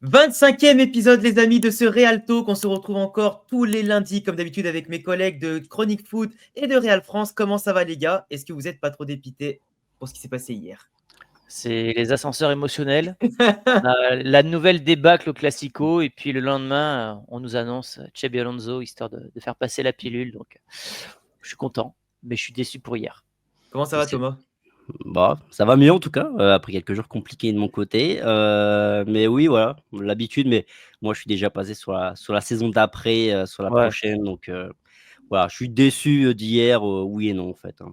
25e épisode, les amis, de ce Real Talk. On se retrouve encore tous les lundis, comme d'habitude, avec mes collègues de Chronique Foot et de Real France. Comment ça va, les gars? Est-ce que vous n'êtes pas trop dépités pour ce qui s'est passé hier? C'est les ascenseurs émotionnels. On a la nouvelle débâcle au Classico et puis le lendemain, on nous annonce Xabi Alonso histoire de faire passer la pilule. Donc, je suis content, mais je suis déçu pour hier. Comment ça Et va, c'est Thomas? bah, ça va mieux en tout cas, après quelques jours compliqués de mon côté, mais oui, voilà, l'habitude, mais moi je suis déjà passé sur la saison d'après, sur la Ouais. prochaine, donc voilà, je suis déçu, d'hier, oui et non en fait, hein.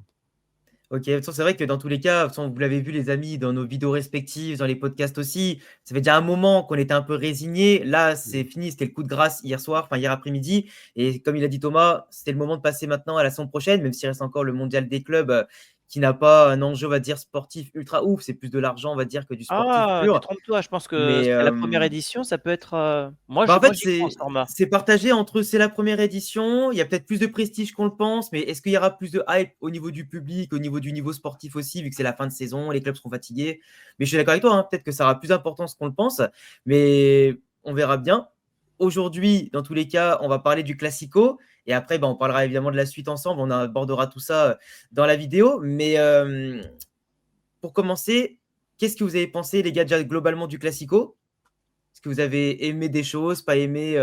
Ok, de toute façon, c'est vrai que dans tous les cas, de toute façon, vous l'avez vu, les amis, dans nos vidéos respectives, dans les podcasts aussi, ça fait déjà un moment qu'on était un peu résignés. Là, c'est fini, c'était le coup de grâce hier soir, enfin hier après-midi. Et comme il a dit Thomas, c'était le moment de passer maintenant à la saison prochaine, même s'il reste encore le mondial des clubs qui n'a pas un enjeu, on va dire, sportif ultra ouf. C'est plus de l'argent, on va dire, que du sportif Ah, pur. détrompe-toi, je pense que Mais c'était la première édition, ça peut être, moi en fait, j'y crois en ce format. c'est partagé entre c'est la première édition, il y a peut-être plus de prestige qu'on le pense, mais est-ce qu'il y aura plus de hype au niveau du public, au niveau du niveau sportif aussi, vu que c'est la fin de saison, les clubs seront fatigués. Mais je suis d'accord avec toi, hein, peut-être que ça aura plus d'importance qu'on le pense, mais on verra bien. Aujourd'hui, dans tous les cas, on va parler du Classico, et après, on parlera évidemment de la suite ensemble, on abordera tout ça dans la vidéo. Mais pour commencer, qu'est-ce que vous avez pensé, les gars, déjà globalement du Classico? Est-ce que vous avez aimé des choses, pas aimé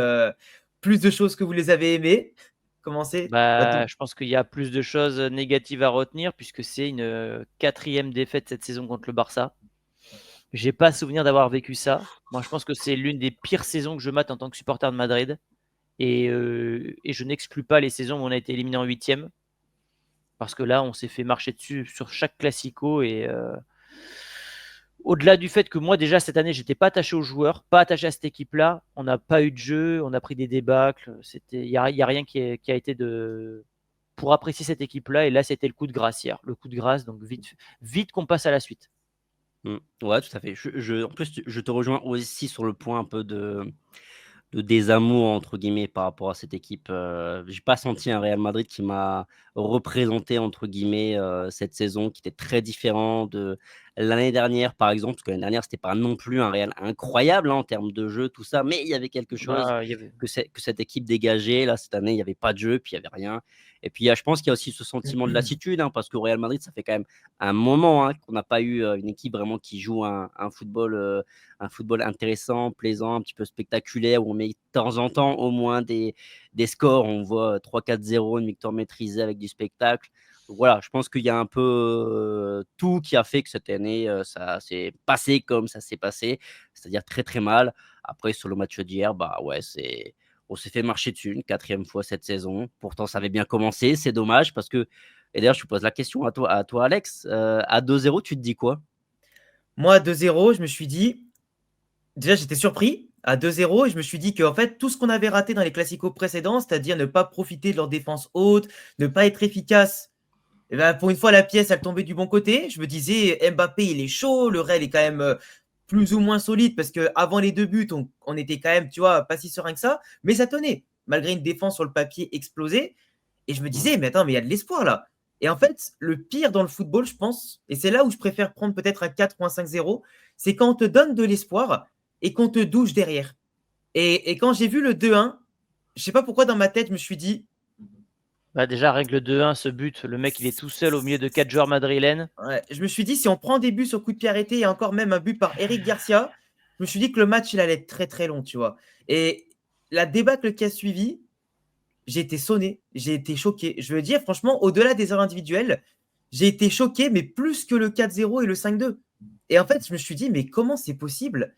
plus de choses que vous les avez aimées? Commencez. Bah, je pense qu'il y a plus de choses négatives à retenir puisque c'est une 4e défaite cette saison contre le Barça. J'ai pas souvenir d'avoir vécu ça. Moi, je pense que c'est l'une des pires saisons que je mate en tant que supporter de Madrid. Et je n'exclus pas les saisons où on a été éliminé en 8e. Parce que là, on s'est fait marcher dessus sur chaque Classico. Et au-delà du fait que moi, déjà, cette année, j'étais pas attaché aux joueurs, pas attaché à cette équipe-là. On n'a pas eu de jeu, on a pris des débâcles. Il y a rien qui a été pour apprécier cette équipe-là. Et là, c'était le coup de grâce hier. Le coup de grâce, donc vite qu'on passe à la suite. Ouais, tout à fait. En plus, je te rejoins aussi sur le point un peu de désamour entre guillemets par rapport à cette équipe. J'ai pas senti un Real Madrid qui m'a représenté entre guillemets, cette saison qui était très différent de l'année dernière par exemple, parce que l'année dernière c'était pas non plus un Real incroyable, hein, en termes de jeu tout ça, mais il y avait quelque chose Bah, il y avait... que cette équipe dégageait. Là cette année il y avait pas de jeu, puis il y avait rien, et puis je pense qu'il y a aussi ce sentiment de lassitude, hein, parce qu'au Real Madrid ça fait quand même un moment, hein, qu'on n'a pas eu, une équipe vraiment qui joue un football intéressant, plaisant, un petit peu spectaculaire, où on met de temps en temps au moins des scores. On voit 3-4-0, une victoire maîtrisée avec du spectacle. Donc voilà, je pense qu'il y a un peu tout qui a fait que cette année, ça s'est passé comme ça s'est passé, c'est-à-dire très très mal. Après, sur le match d'hier, bah ouais, on s'est fait marcher dessus une 4e fois cette saison. Pourtant, ça avait bien commencé. C'est dommage parce que, et d'ailleurs, je te pose la question à toi Alex, à 2-0, tu te dis quoi? Moi, à 2-0, je me suis dit, déjà, j'étais surpris à 2-0 et je me suis dit qu'en fait, tout ce qu'on avait raté dans les classicos précédents, c'est-à-dire ne pas profiter de leur défense haute, ne pas être efficace, et ben, pour une fois, la pièce, elle tombait du bon côté. Je me disais, Mbappé, il est chaud, le Real est quand même plus ou moins solide parce qu'avant les deux buts, on était quand même, tu vois, pas si serein que ça, mais ça tenait, malgré une défense sur le papier explosée. Et je me disais, mais attends, mais il y a de l'espoir là. Et en fait, le pire dans le football, je pense, et c'est là où je préfère prendre peut-être un 4 ou un 5-0, c'est quand on te donne de l'espoir et qu'on te douche derrière. Et quand j'ai vu le 2-1, je sais pas pourquoi dans ma tête, je me suis dit, Bah, déjà, règle 2-1, ce but, le mec, il est tout seul au milieu de 4 joueurs madrilènes. ouais, je me suis dit, si on prend des buts sur coup de pied arrêté et encore même un but par Eric Garcia, je me suis dit que le match, il allait être très très long, tu vois. Et la débâcle qui a suivi, j'ai été sonné, j'ai été choqué. Je veux dire, franchement, au-delà des heures individuelles, j'ai été choqué, mais plus que le 4-0 et le 5-2. Et en fait, je me suis dit, mais comment c'est possible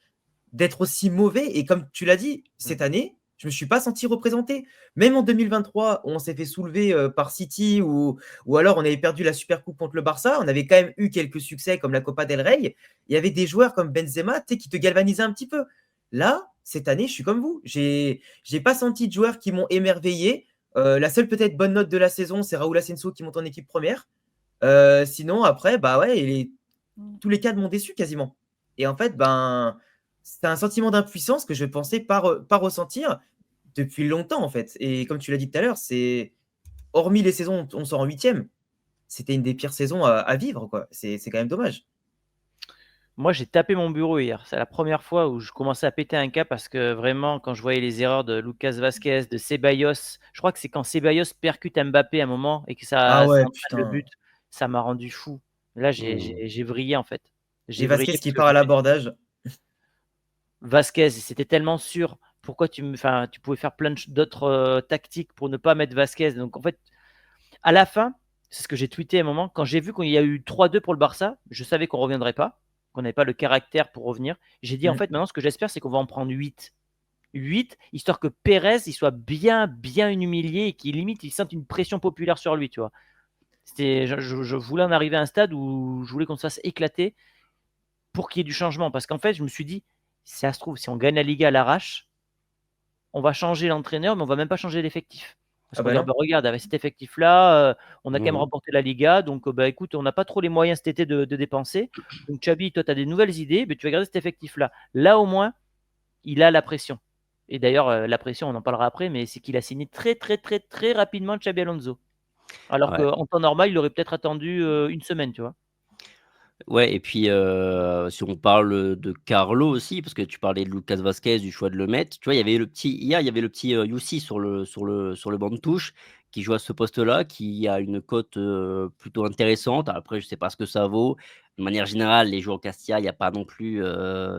d'être aussi mauvais? Et comme tu l'as dit, cette année, je ne me suis pas senti représenté. Même en 2023, où on s'est fait soulever par City, ou alors on avait perdu la Super Coupe contre le Barça, on avait quand même eu quelques succès comme la Copa del Rey. Il y avait des joueurs comme Benzema, tu sais, qui te galvanisaient un petit peu. Là, cette année, je suis comme vous. J'ai pas senti de joueurs qui m'ont émerveillé. La seule peut-être bonne note de la saison, c'est Raúl Asensio qui monte en équipe première. Sinon, après, bah ouais, tous les cadres m'ont déçu quasiment. Et en fait, c'est un sentiment d'impuissance que je pensais pas ressentir depuis longtemps, en fait. Et comme tu l'as dit tout à l'heure, hormis les saisons où on sort en huitième, c'était une des pires saisons à vivre, quoi. C'est quand même dommage. Moi, j'ai tapé mon bureau hier. C'est la première fois où je commençais à péter un câble parce que vraiment, quand je voyais les erreurs de Lucas Vasquez, de Ceballos, je crois que c'est quand Ceballos percute Mbappé à un moment et que Ah ça ouais, entraîne le putain. but, ça m'a rendu fou. Là, Mmh. j'ai vrillé en fait. Et J'ai Vasquez vrillé qui parce que part je à me suis dit, l'abordage. Vasquez, c'était tellement sûr. Pourquoi enfin, tu pouvais faire plein d'autres tactiques pour ne pas mettre Vasquez. Donc en fait, à la fin, c'est ce que j'ai tweeté à un moment, quand j'ai vu qu'il y a eu 3-2 pour le Barça, je savais qu'on ne reviendrait pas, qu'on n'avait pas le caractère pour revenir. J'ai dit, en fait, maintenant, ce que j'espère, c'est qu'on va en prendre 8. 8, histoire que Pérez il soit bien, bien humilié et qu'il limite, il sente une pression populaire sur lui, tu vois. Je voulais en arriver à un stade où je voulais qu'on se fasse éclater pour qu'il y ait du changement. Parce qu'en fait, je me suis dit, si ça se trouve, si on gagne la Liga à l'arrache, on va changer l'entraîneur, mais on va même pas changer l'effectif. Parce Ah qu'on va bah dire, non. bah, regarde, avec cet effectif-là, on a quand même Mmh. remporté la Liga, donc bah, écoute, on n'a pas trop les moyens cet été de dépenser. Donc Xabi, toi, tu as des nouvelles idées, mais tu vas garder cet effectif-là. Là, au moins, il a la pression. Et d'ailleurs, la pression, on en parlera après, mais c'est qu'il a signé très, très, très, très rapidement Xabi Alonso. Alors Ouais. qu'en temps normal, il aurait peut-être attendu une semaine, tu vois. Ouais et puis, si on parle, de Carlo aussi, parce que tu parlais de Lucas Vasquez, du choix de le mettre, tu vois? Il y avait le petit, Youssi sur le banc de touche, qui joue à ce poste-là, qui a une cote, plutôt intéressante. Après, je sais pas ce que ça vaut. De manière générale, les joueurs Castilla, il y a pas non plus,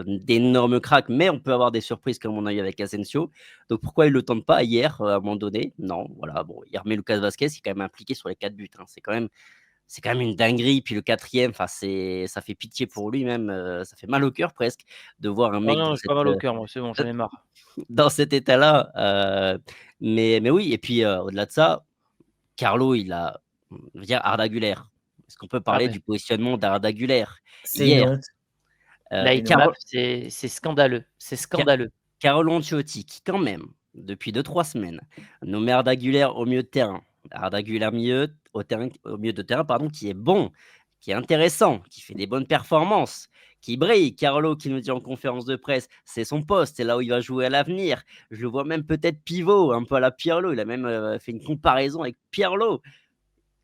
d'énormes cracks, mais on peut avoir des surprises comme on a eu avec Asensio. Donc pourquoi il le tente pas hier, à un moment donné? Non, voilà, bon, il remet Lucas Vasquez, qui est quand même impliqué sur les 4 buts, hein. C'est quand même une dinguerie. Puis le quatrième, enfin, ça fait pitié pour lui même, ça fait mal au cœur presque de voir un Oh mec non, j'ai pas mal au cœur, moi, c'est bon, j'en ai marre. dans cet état-là, mais oui et puis, au-delà de ça, Carlo, il a, je veux dire Arda Güler. Est-ce qu'on peut Ah parler ben, du positionnement d'Arda Güler? C'est une Hier, honte. là, il C'est une honte. tape, c'est scandaleux. C'est Ca scandaleux. Carlo Ancelotti qui quand même, depuis 2 3 semaines, nomme Arda Güler au milieu de terrain. Arda Güler au milieu de terrain pardon, qui est bon, qui est intéressant, qui fait des bonnes performances, qui brille. Carlo qui nous dit en conférence de presse, c'est son poste, c'est là où il va jouer à l'avenir. Je le vois même peut-être pivot, un peu à la Pirlo. Il a même, fait une comparaison avec Pirlo.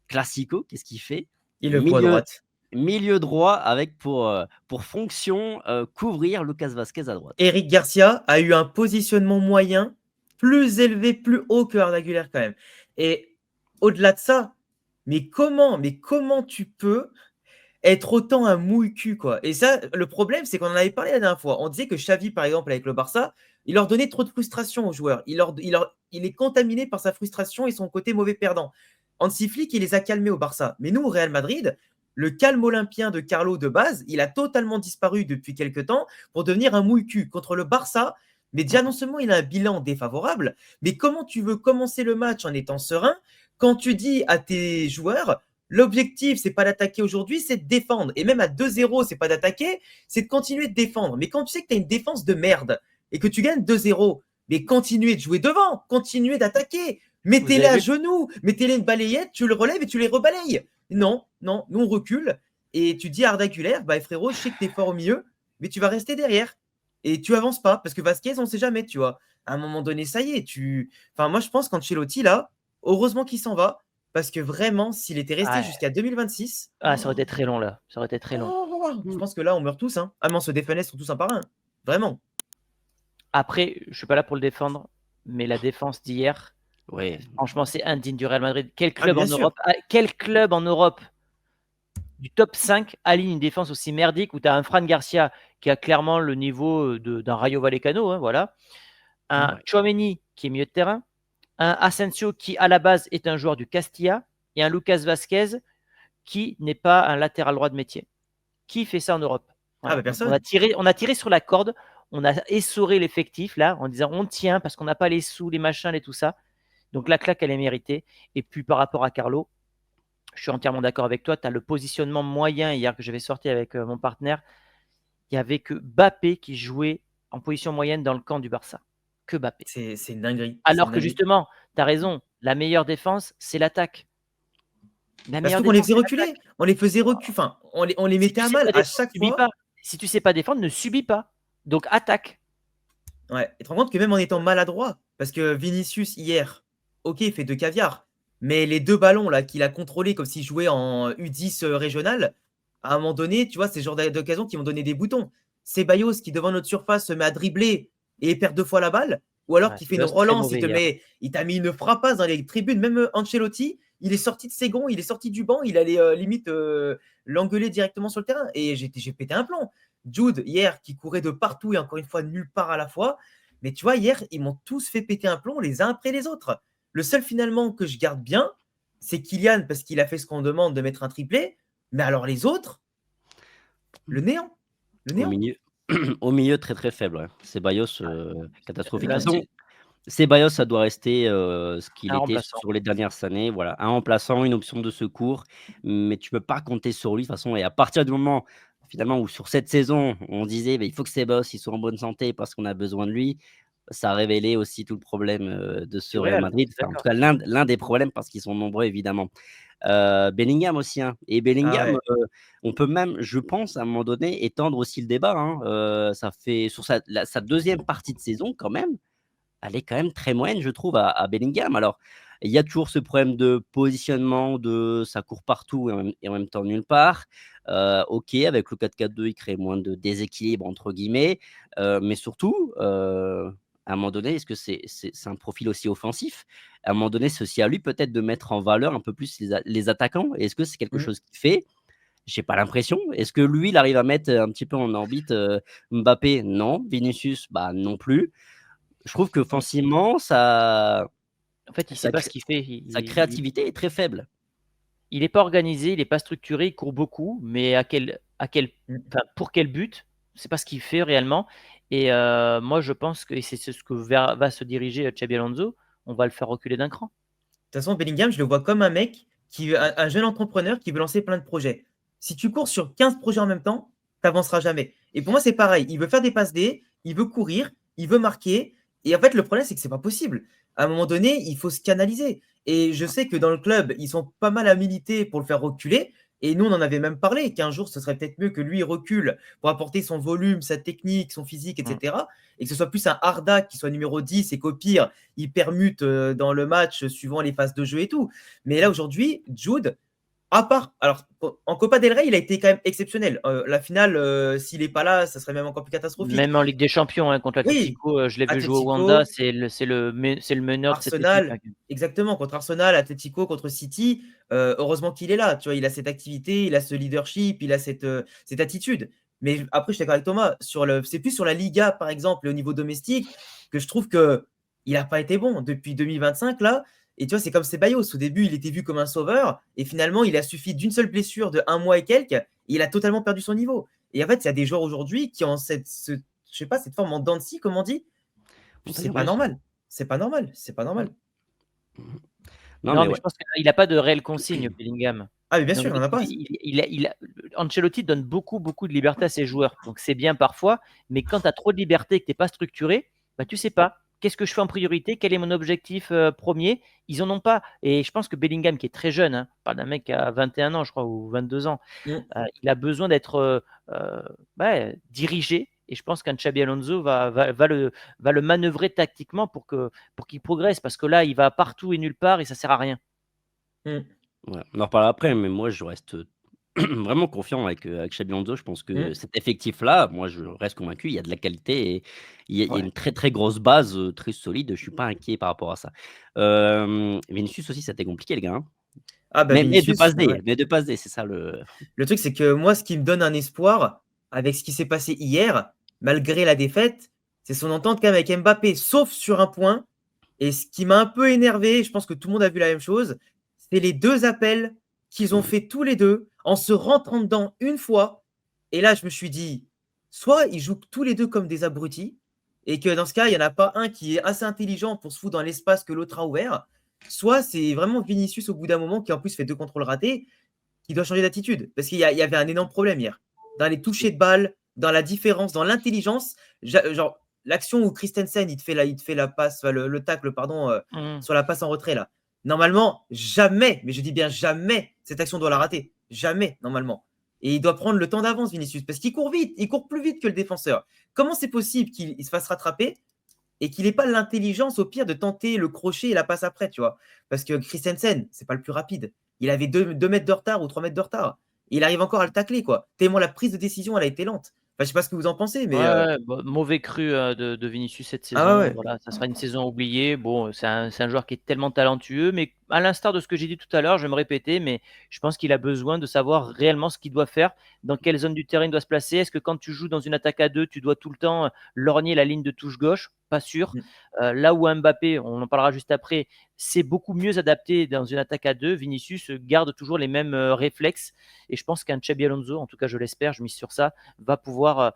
Classico, qu'est-ce qu'il fait? Il le fout à Milieu droite. milieu droit avec pour fonction, couvrir Lucas Vasquez à droite. Eric Garcia a eu un positionnement moyen plus élevé, plus haut que Arda Güler quand même. Et au-delà de ça, mais comment tu peux être autant un mouille-cul, quoi? Et ça, le problème, c'est qu'on en avait parlé la dernière fois. On disait que Xavi, par exemple, avec le Barça, il leur donnait trop de frustration aux joueurs. Il est contaminé par sa frustration et son côté mauvais perdant. Hansi Flick, il les a calmés au Barça. Mais nous, au Real Madrid, le calme olympien de Carlo de base, il a totalement disparu depuis quelques temps pour devenir un mouille-cul contre le Barça. Mais déjà, non seulement il a un bilan défavorable, mais comment tu veux commencer le match en étant serein quand tu dis à tes joueurs, l'objectif, c'est pas d'attaquer aujourd'hui, c'est de défendre. Et même à 2-0, c'est pas d'attaquer, c'est de continuer de défendre. Mais quand tu sais que tu as une défense de merde et que tu gagnes 2-0, mais continuez de jouer devant, continuez d'attaquer. Vous Mettez-les avez à vu? genoux, mettez-les une balayette, tu le relèves et tu les rebalayes. Non, non, nous on recule. Et tu dis à Arda Güler, bah frérot, je sais que t'es fort au milieu, mais tu vas rester derrière. Et tu avances pas, parce que Vasquez, on sait jamais, tu vois. À un moment donné, ça y est, Enfin, moi je pense qu'Ancelotti, là, heureusement qu'il s'en va, parce que vraiment, s'il était resté Ah, jusqu'à 2026, ah, ça aurait été très long, là. Ça aurait été très long. je Mmh. pense que là, on meurt tous. Hein. Ah, mais on se défenestre tous un par un. Vraiment. Après, je suis pas là pour le défendre, mais la défense d'hier, Ouais, franchement, c'est indigne du Real Madrid. Ah, mais bien sûr. Quel club en Europe du top 5 aligne une défense aussi merdique où tu as un Fran Garcia qui a clairement le niveau d'un Rayo Vallecano, hein, voilà. Un Ouais. Tchouaméni qui est milieu de terrain, un Asensio qui à la base est un joueur du Castilla et un Lucas Vasquez qui n'est pas un latéral droit de métier. Qui fait ça en Europe? Ah, Voilà. bah Donc personne. on a tiré sur la corde, on a essoré l'effectif là en disant on tient parce qu'on n'a pas les sous, les machins, et tout ça. Donc la claque, elle est méritée. Et puis par rapport à Carlo, je suis entièrement d'accord avec toi. Tu as le positionnement moyen hier que j'avais sorti avec mon partenaire. Il n'y avait que Bappé qui jouait en position moyenne dans le camp du Barça. Que Bappé. C'est une dinguerie. C'est une Alors que dinguerie. justement, tu as raison, la meilleure défense, c'est l'attaque. La Bah, meilleure surtout qu'on les défense, faisait c'est reculer. l'attaque. On les faisait reculer. Enfin, on les Si mettait tu à sais mal pas à défendre, chaque subis fois. pas. Si tu sais pas défendre, ne subis pas. Donc attaque. Ouais. Et tu te rends compte que même en étant maladroit, parce que Vinicius, hier, ok, il fait de caviar. Mais les deux ballons là qu'il a contrôlés comme s'il jouait en U10 régional, à un moment donné, tu vois, c'est le genre d'occasions qui vont donner des boutons. Ceballos qui, devant notre surface, se met à dribbler et perd 2 fois la balle, ou alors Ouais, qui fait une Ceballos très relance, mauvais hier. il t'a mis une frappasse dans les tribunes. Même Ancelotti, il est sorti de ses gonds, il est sorti du banc, il allait limite l'engueuler directement sur le terrain. Et j'ai pété un plomb. Jude, hier, qui courait de partout et encore une fois nulle part à la fois. Mais tu vois, hier, ils m'ont tous fait péter un plomb les uns après les autres. Le seul finalement que je garde bien, c'est Kylian, parce qu'il a fait ce qu'on demande de mettre un triplé. Mais alors les autres, le néant. Le Au néant. milieu, au milieu très, très faible, ouais. Ceballos, catastrophique. De Là, toute façon, Ceballos, ça doit rester, ce qu'il un était remplaçant. sur les dernières années. Voilà, un remplaçant, une option de secours, mais tu peux pas compter sur lui de toute façon et à partir du moment, finalement, où sur cette saison, on disait: «Beh, il faut que Ceballos, il soit en bonne santé parce qu'on a besoin de lui», ça a révélé aussi tout le problème, de ce Du Real Real, Madrid. Enfin, en tout d'accord. cas, l'un des problèmes parce qu'ils sont nombreux évidemment. Bellingham aussi, hein, et Ah Bellingham, ouais. on peut même, je pense, à un moment donné, étendre aussi le débat, hein. Ça fait sur sa 2e partie de saison quand même, elle est quand même très moyenne, je trouve, à Bellingham. Alors, il y a toujours ce problème de positionnement, de ça court partout et en même temps nulle part. OK, avec le 4-4-2, il crée moins de «déséquilibre» entre guillemets, mais surtout, à un moment donné, est-ce que c'est un profil aussi offensif? À un moment donné, c'est aussi à lui peut-être de mettre en valeur un peu plus les attaquants. Est-ce que c'est quelque Mmh. chose qu'il fait? J'ai pas l'impression. Est-ce que lui, il arrive à mettre, un petit peu en orbite, Mbappé? Non. Vinicius? Bah, non plus. Je trouve qu'offensivement, En fait, il sait sa pas ce cré qu'il fait. sa créativité est très faible. Il est pas organisé, il est pas structuré, il court beaucoup, mais Mmh. enfin, pour quel but? C'est pas ce qu'il fait réellement et moi je pense que et c'est ce que va se diriger, Xabi Alonso, on va le faire reculer d'un cran. De toute façon, Bellingham, je le vois comme un mec un jeune entrepreneur qui veut lancer plein de projets. Si tu cours sur 15 projets en même temps, tu avanceras jamais. Et pour moi, c'est pareil. Il veut faire des passes D, il veut courir, il veut marquer. Et en fait, le problème, c'est que c'est pas possible. À un moment donné, il faut se canaliser. Et je sais que dans le club, ils sont pas mal à militer pour le faire reculer. Et nous, on en avait même parlé qu'un jour, ce serait peut-être mieux que lui il recule pour apporter son volume, sa technique, son physique, Mmh. etc. Et que ce soit plus un Arda qui soit numéro 10 et qu'au pire, il permute dans le match suivant les phases de jeu et tout. Mais là, aujourd'hui, Jude, à part, alors en Copa del Rey, il a été quand même exceptionnel. La finale, s'il n'est pas là, ça serait même encore plus catastrophique. Même en Ligue des Champions, hein, contre Oui, l'Atlético, je l'ai vu jouer au Wanda, Atlético, c'est le meneur de cette équipe, hein. Arsenal, exactement, contre Arsenal, Atlético, contre City. Heureusement qu'il est là. Tu vois, il a cette activité, il a ce leadership, il a cette attitude. Mais après, je suis d'accord avec Thomas. C'est plus sur la Liga, par exemple, et au niveau domestique, que je trouve que il n'a pas été bon depuis 2025 là. Et tu vois, c'est comme Ceballos. Au début, il était vu comme un sauveur, et finalement, il a suffi d'une seule blessure de 1 mois et quelques, et il a totalement perdu son niveau. Et en fait, il y a des joueurs aujourd'hui qui ont je sais pas, cette forme en dents de scie, comme on dit. On peut C'est dire pas oui. normal. C'est pas normal. C'est pas normal. Mmh. Non, Non, mais mais je ouais. pense qu'il a pas de réelle consigne, Bellingham. Ah, mais bien Donc sûr, il en a pas. Ancelotti donne beaucoup, beaucoup de liberté à ses joueurs. Donc c'est bien parfois, mais quand tu as trop de liberté et que tu es pas structuré, bah, tu sais pas. Qu'est-ce que je fais en priorité? Quel est mon objectif premier? Ils en ont pas. Et je pense que Bellingham, qui est très jeune, hein, pas d'un mec à 21 ans, je crois, ou 22 ans, Mmh. il a besoin d'être ouais, dirigé. Et je pense qu'un Xabi Alonso va le manœuvrer tactiquement pour qu'il progresse. Parce que là, il va partout et nulle part et ça sert à rien. Mmh. Ouais, on en reparlera après, mais moi je reste vraiment confiant avec Xabi Alonso. Je pense que Mmh. cet effectif-là, moi je reste convaincu, il y a de la qualité et il y a Ouais. une très, très grosse base, très solide. Je suis pas inquiet par rapport à ça. Vinicius aussi, ça a été compliqué les gars, hein. Ah bah Mais 2 Vinicius, passes ouais. D, mais 2 passes D, c'est ça le Le truc, c'est que moi, ce qui me donne un espoir avec ce qui s'est passé hier, malgré la défaite, c'est son entente quand même avec Mbappé, sauf sur un point. Et ce qui m'a un peu énervé, je pense que tout le monde a vu la même chose, c'est les 2 appels qu'ils ont mmh, fait tous les 2 en se rentrant dedans une fois. Et là, je me suis dit, soit ils jouent tous les 2 comme des abrutis, et que dans ce cas, il y en a pas un qui est assez intelligent pour se foutre dans l'espace que l'autre a ouvert, soit c'est vraiment Vinicius au bout d'un moment qui en plus fait 2 contrôles ratés, qui doit changer d'attitude. Parce qu'il y avait un énorme problème hier. Dans les touchés de balle, dans la différence, dans l'intelligence. Genre, l'action où Christensen, il te fait la passe, enfin, le tacle, pardon, Mmh. sur la passe en retrait, là. Normalement, jamais, mais je dis bien jamais, cette action doit la rater. Jamais, normalement. Et il doit prendre le temps d'avance, Vinicius, parce qu'il court vite. Il court plus vite que le défenseur. Comment c'est possible qu'il se fasse rattraper et qu'il n'ait pas l'intelligence, au pire, de tenter le crochet et la passe après, tu vois? Parce que Christensen, c'est pas le plus rapide. Il avait 2 mètres de retard ou 3 mètres de retard. il arrive encore à le tacler, quoi. Tellement la prise de décision, elle a été lente. Enfin, je sais pas ce que vous en pensez, Ouais, mais ouais, bah, mauvais cru de Vinicius cette ah saison. ouais, Voilà, ça sera une saison oubliée. Bon, c'est un joueur qui est tellement talentueux, mais à l'instar de ce que j'ai dit tout à l'heure, je vais me répéter, mais je pense qu'il a besoin de savoir réellement ce qu'il doit faire, dans quelle zone du terrain il doit se placer. Est-ce que quand tu joues dans une attaque à deux, tu dois tout le temps lorgner la ligne de touche gauche? Pas sûr. mmh, Là où Mbappé, on en parlera juste après, c'est beaucoup mieux adapté dans une attaque à deux. Vinicius garde toujours les mêmes réflexes, et je pense qu'un Xabi Alonso, en tout cas je l'espère, je mise sur ça, va pouvoir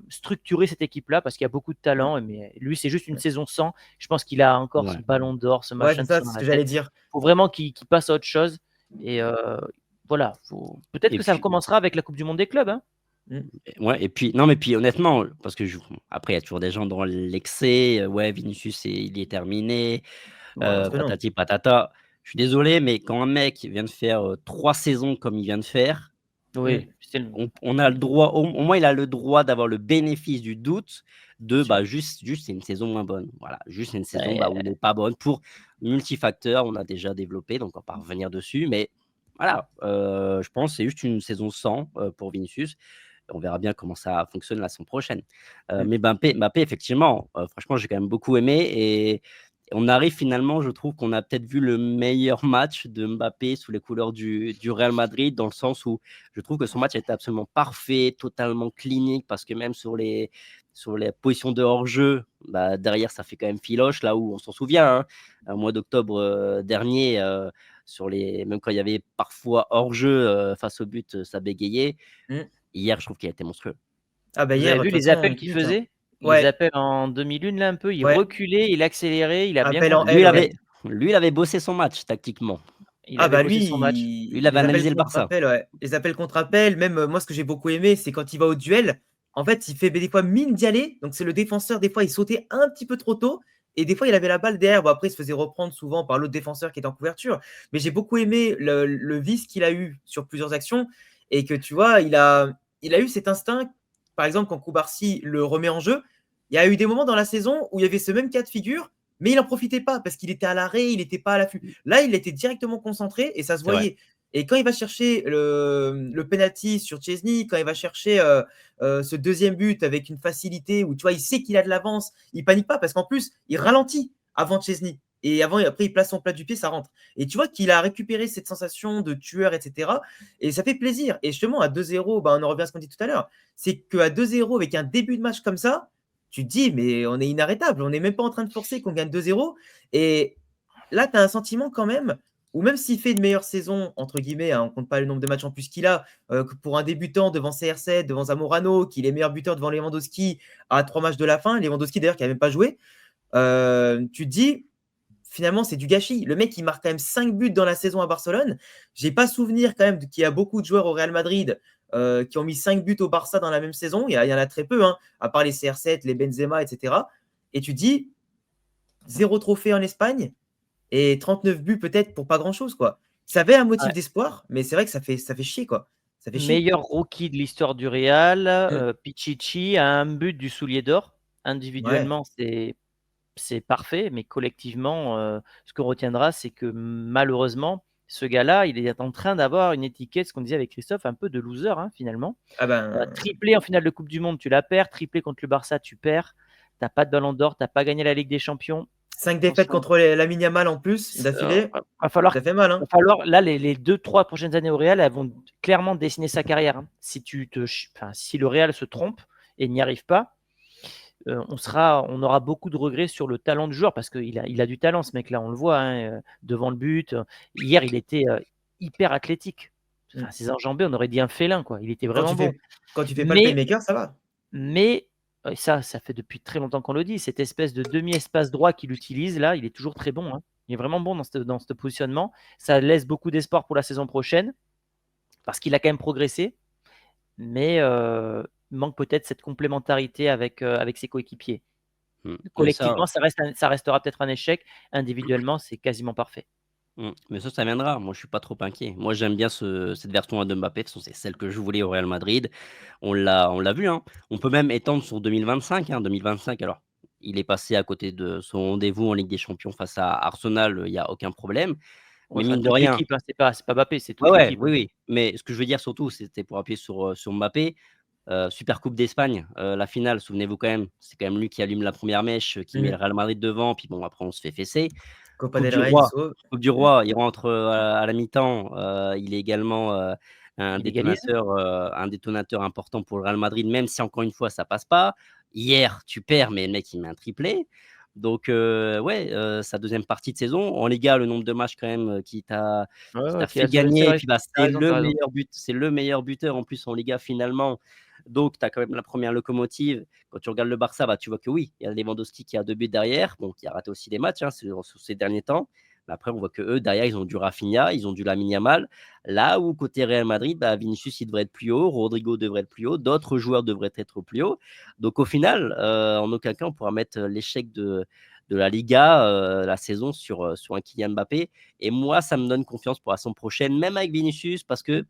structurer cette équipe-là parce qu'il y a beaucoup de mmh, talent. Mais lui, c'est juste une mmh. saison sans. Je pense qu'il a encore ce Ouais. ballon d'or, ce Ouais, machin c'est de ça, dans c'est ce la que j'allais tête. dire. Il faut vraiment qu'il passe à autre chose. Et voilà, peut-être Et que ça puis, commencera avec la Coupe du Monde des clubs, hein. Mmh. ouais, et puis, non, mais puis honnêtement, parce que après, il y a toujours des gens dans l'excès. Ouais, Vinicius, il est terminé, Ouais, je pense que non. patati patata. Je suis désolé, mais quand un mec vient de faire 3 saisons comme il vient de faire, Mmh, Oui, c'est le on a le droit, au moins, il a le droit d'avoir le bénéfice du doute bien de sûr. bah, juste c'est une saison moins bonne. Voilà, juste c'est une saison Ouais, où il n'est pas bonne pour multifacteurs. On a déjà développé, donc on va pas revenir dessus. Mais voilà, je pense que c'est juste une saison sans pour Vinicius. On verra bien comment ça fonctionne la saison prochaine. Mmh. Mais Mbappé, effectivement, franchement, j'ai quand même beaucoup aimé. Et on arrive finalement, je trouve qu'on a peut-être vu le meilleur match de Mbappé sous les couleurs du Real Madrid, dans le sens où je trouve que son match était absolument parfait, totalement clinique, parce que même sur les positions de hors-jeu, bah, derrière, ça fait quand même filoche, là où on s'en souvient, hein, au mois d'octobre dernier, même quand il y avait parfois hors-jeu face au but, ça bégayait. Mmh. Hier, je trouve qu'il a été monstrueux. Ah bah vous hier, avez de vu toute les façon, appels une qu'il minute, hein. faisait? Les Ouais, appels en 2001 là un peu, il ouais, reculait, il accélérait, il a bien appel en compris Lui, il L, que ouais. avait lui, il avait bossé son match tactiquement. il Ah avait bah bossé lui, son match. Lui, il avait les appels analysé le contre Barça. appels, ouais. Les appels contre appels, même moi ce que j'ai beaucoup aimé, c'est quand il va au duel, en fait, il fait des fois mine d'y aller. Donc c'est le défenseur, des fois il sautait un petit peu trop tôt et des fois il avait la balle derrière. Bon après il se faisait reprendre souvent par l'autre défenseur qui était en couverture. Mais j'ai beaucoup aimé le vice qu'il a eu sur plusieurs actions et que tu vois, il a eu cet instinct. Par exemple, quand Koubarsi le remet en jeu, il y a eu des moments dans la saison où il y avait ce même cas de figure, mais il n'en profitait pas parce qu'il était à l'arrêt, il n'était pas à l'affût. Là, il était directement concentré et ça se C'est vrai. voyait. Et quand il va chercher le penalty sur Chesney, quand il va chercher ce deuxième but avec une facilité où tu vois, il sait qu'il a de l'avance, il panique pas parce qu'en plus, il ralentit avant Chesney. Et après, il place son plat du pied, ça rentre. Et tu vois qu'il a récupéré cette sensation de tueur, etc. Et ça fait plaisir. Et justement, à 2-0, on en revient à ce qu'on dit tout à l'heure. C'est qu'à 2-0, avec un début de match comme ça, tu te dis, mais on est inarrêtable. On n'est même pas en train de forcer qu'on gagne 2-0. Et là, tu as un sentiment quand même, ou même s'il fait une meilleure saison, entre guillemets, hein, on ne compte pas le nombre de matchs en plus qu'il a, que pour un débutant devant CR7, devant Zamorano, qu'il est meilleur buteur devant Lewandowski à 3 matchs de la fin, Lewandowski d'ailleurs qui n'a même pas joué, tu te dis, finalement, c'est du gâchis. Le mec, il marque quand même 5 buts dans la saison à Barcelone. J'ai pas souvenir quand même qu'il y a beaucoup de joueurs au Real Madrid qui ont mis 5 buts au Barça dans la même saison. Il y en a très peu, hein, à part les CR7, les Benzema, etc. Et tu dis, 0 trophée en Espagne et 39 buts peut-être pour pas grand-chose, quoi. Ça avait un motif Ouais. d'espoir, mais c'est vrai que ça fait chier, quoi. Ça fait chier. Meilleur rookie de l'histoire du Real, Mmh. Pichichi a un but du soulier d'or. Ouais. Individuellement, c'est parfait, mais collectivement, ce qu'on retiendra, c'est que malheureusement, ce gars-là, il est en train d'avoir une étiquette, ce qu'on disait avec Christophe, un peu de loser, hein, finalement. Ah ben, Triplé en finale de coupe du monde, tu la perds. Triplé contre le Barça, tu perds. Tu pas de ballon d'or, tu pas gagné la Ligue des champions. 5 défaites Franchement, contre Lamine Yamal en plus, d'affilée, va falloir ça fait mal, hein. là, les 2-3 prochaines années au Real, elles vont clairement dessiner sa carrière, hein. Si le Real se trompe et n'y arrive pas, on aura beaucoup de regrets sur le talent du joueur parce qu'il a du talent, ce mec-là, on le voit, hein, devant le but. Hier, il était hyper athlétique. Mmh. Enfin, ses enjambées, on aurait dit un félin, quoi. Il était Quand vraiment tu bon. fais quand tu fais pas le Mais, playmaker, ça va. mais ça fait depuis très longtemps qu'on le dit, cette espèce de demi-espace droit qu'il utilise, là, il est toujours très bon, hein. Il est vraiment bon dans ce positionnement. Ça laisse beaucoup d'espoir pour la saison prochaine parce qu'il a quand même progressé, mais il manque peut-être cette complémentarité avec ses coéquipiers. Mais ça, Collectivement, ça restera peut-être un échec. Individuellement, c'est quasiment parfait. mais ça viendra. Moi, je suis pas trop inquiet. Moi, j'aime bien cette version de Mbappé. De toute façon, c'est celle que je voulais au Real Madrid. On l'a vu, hein. On peut même étendre sur 2025, hein. 2025, alors, il est passé à côté de son rendez-vous en Ligue des Champions face à Arsenal, il y a aucun problème. Ouais, Mais enfin, mine de toute rien, l'équipe, hein, c'est pas Mbappé, c'est ouais, toute ouais, l'équipe, oui, hein. oui. Mais ce que je veux dire surtout, c'était pour appuyer sur Mbappé. Super coupe d'Espagne, la finale, souvenez-vous quand même, c'est quand même lui qui allume la première mèche, qui met le Real Madrid devant, puis bon après on se fait fesser. Copa Coupe del du Rey qui Roi, sauve. Coupe du Roi, il rentre, à la mi-temps, il est également, un Il égalise. détonateur important pour le Real Madrid, même si encore une fois ça passe pas. Hier, tu perds, mais le mec il met un triplé. Donc ouais, sa deuxième partie de saison. En Liga, le nombre de matchs quand même, Ouais, qui ouais, t'a qui a fait c'est gagner et vrai, puis, bah, tu raison, tu raison. c'est le meilleur buteur en plus en Liga finalement. Donc tu as quand même la première locomotive. Quand tu regardes le Barça, bah, tu vois que oui, il y a Lewandowski qui a 2 buts derrière, bon qui a raté aussi des matchs, hein, sur ces derniers temps. Mais après on voit qu'eux derrière, ils ont du Rafinha, ils ont du Lamine Yamal. Là où côté Real Madrid, bah, Vinicius, il devrait être plus haut, Rodrigo devrait être plus haut, d'autres joueurs devraient être plus haut. Donc au final, en aucun cas on pourra mettre, l'échec de la Liga, la saison sur un Kylian Mbappé. Et moi, ça me donne confiance pour la saison prochaine, même avec Vinicius, parce que,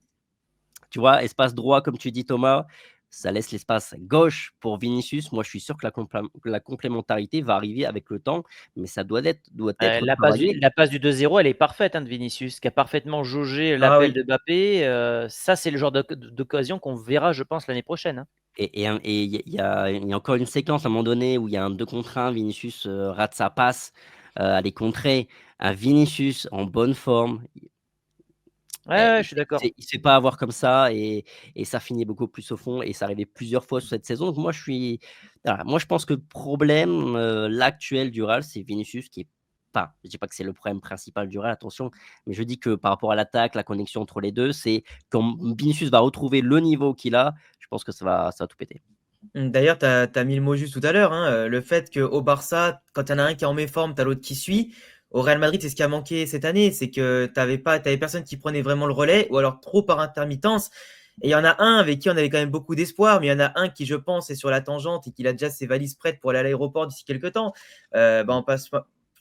tu vois, espace droit, comme tu dis, Thomas, ça laisse l'espace gauche pour Vinicius. Moi, je suis sûr que la complémentarité va arriver avec le temps, mais ça doit être travaillé. La passe du 2-0, elle est parfaite, hein, de Vinicius, qui a parfaitement jaugé Ah l'appel oui. de Mbappé. Ça, c'est le genre d'occasion qu'on verra, je pense, l'année prochaine, hein. Et il y a encore une séquence à un moment donné où il y a un 2 contre 1, Vinicius rate sa passe, à les contrer. Un Vinicius en bonne forme, Ouais, Eh, ouais, il je suis ne d'accord. se fait pas avoir comme ça et ça finit beaucoup plus au fond et ça arrivait plusieurs fois sur cette saison. Donc moi, je pense que le problème, là, actuel du Real, c'est Vinicius qui est pas je dis pas que c'est le problème principal du Real, attention, mais je dis que par rapport à l'attaque, la connexion entre les 2, c'est quand Vinicius va retrouver le niveau qu'il a, je pense que ça va tout péter. D'ailleurs, tu as mis le mot juste tout à l'heure, hein, le fait qu'au Barça, quand il y en a un qui est en méforme, tu as l'autre qui suit. Au Real Madrid, c'est ce qui a manqué cette année, c'est que t'avais personne qui prenait vraiment le relais, ou alors trop par intermittence. Et il y en a un avec qui on avait quand même beaucoup d'espoir, mais il y en a un qui, je pense, est sur la tangente et qui a déjà ses valises prêtes pour aller à l'aéroport d'ici quelques temps. Je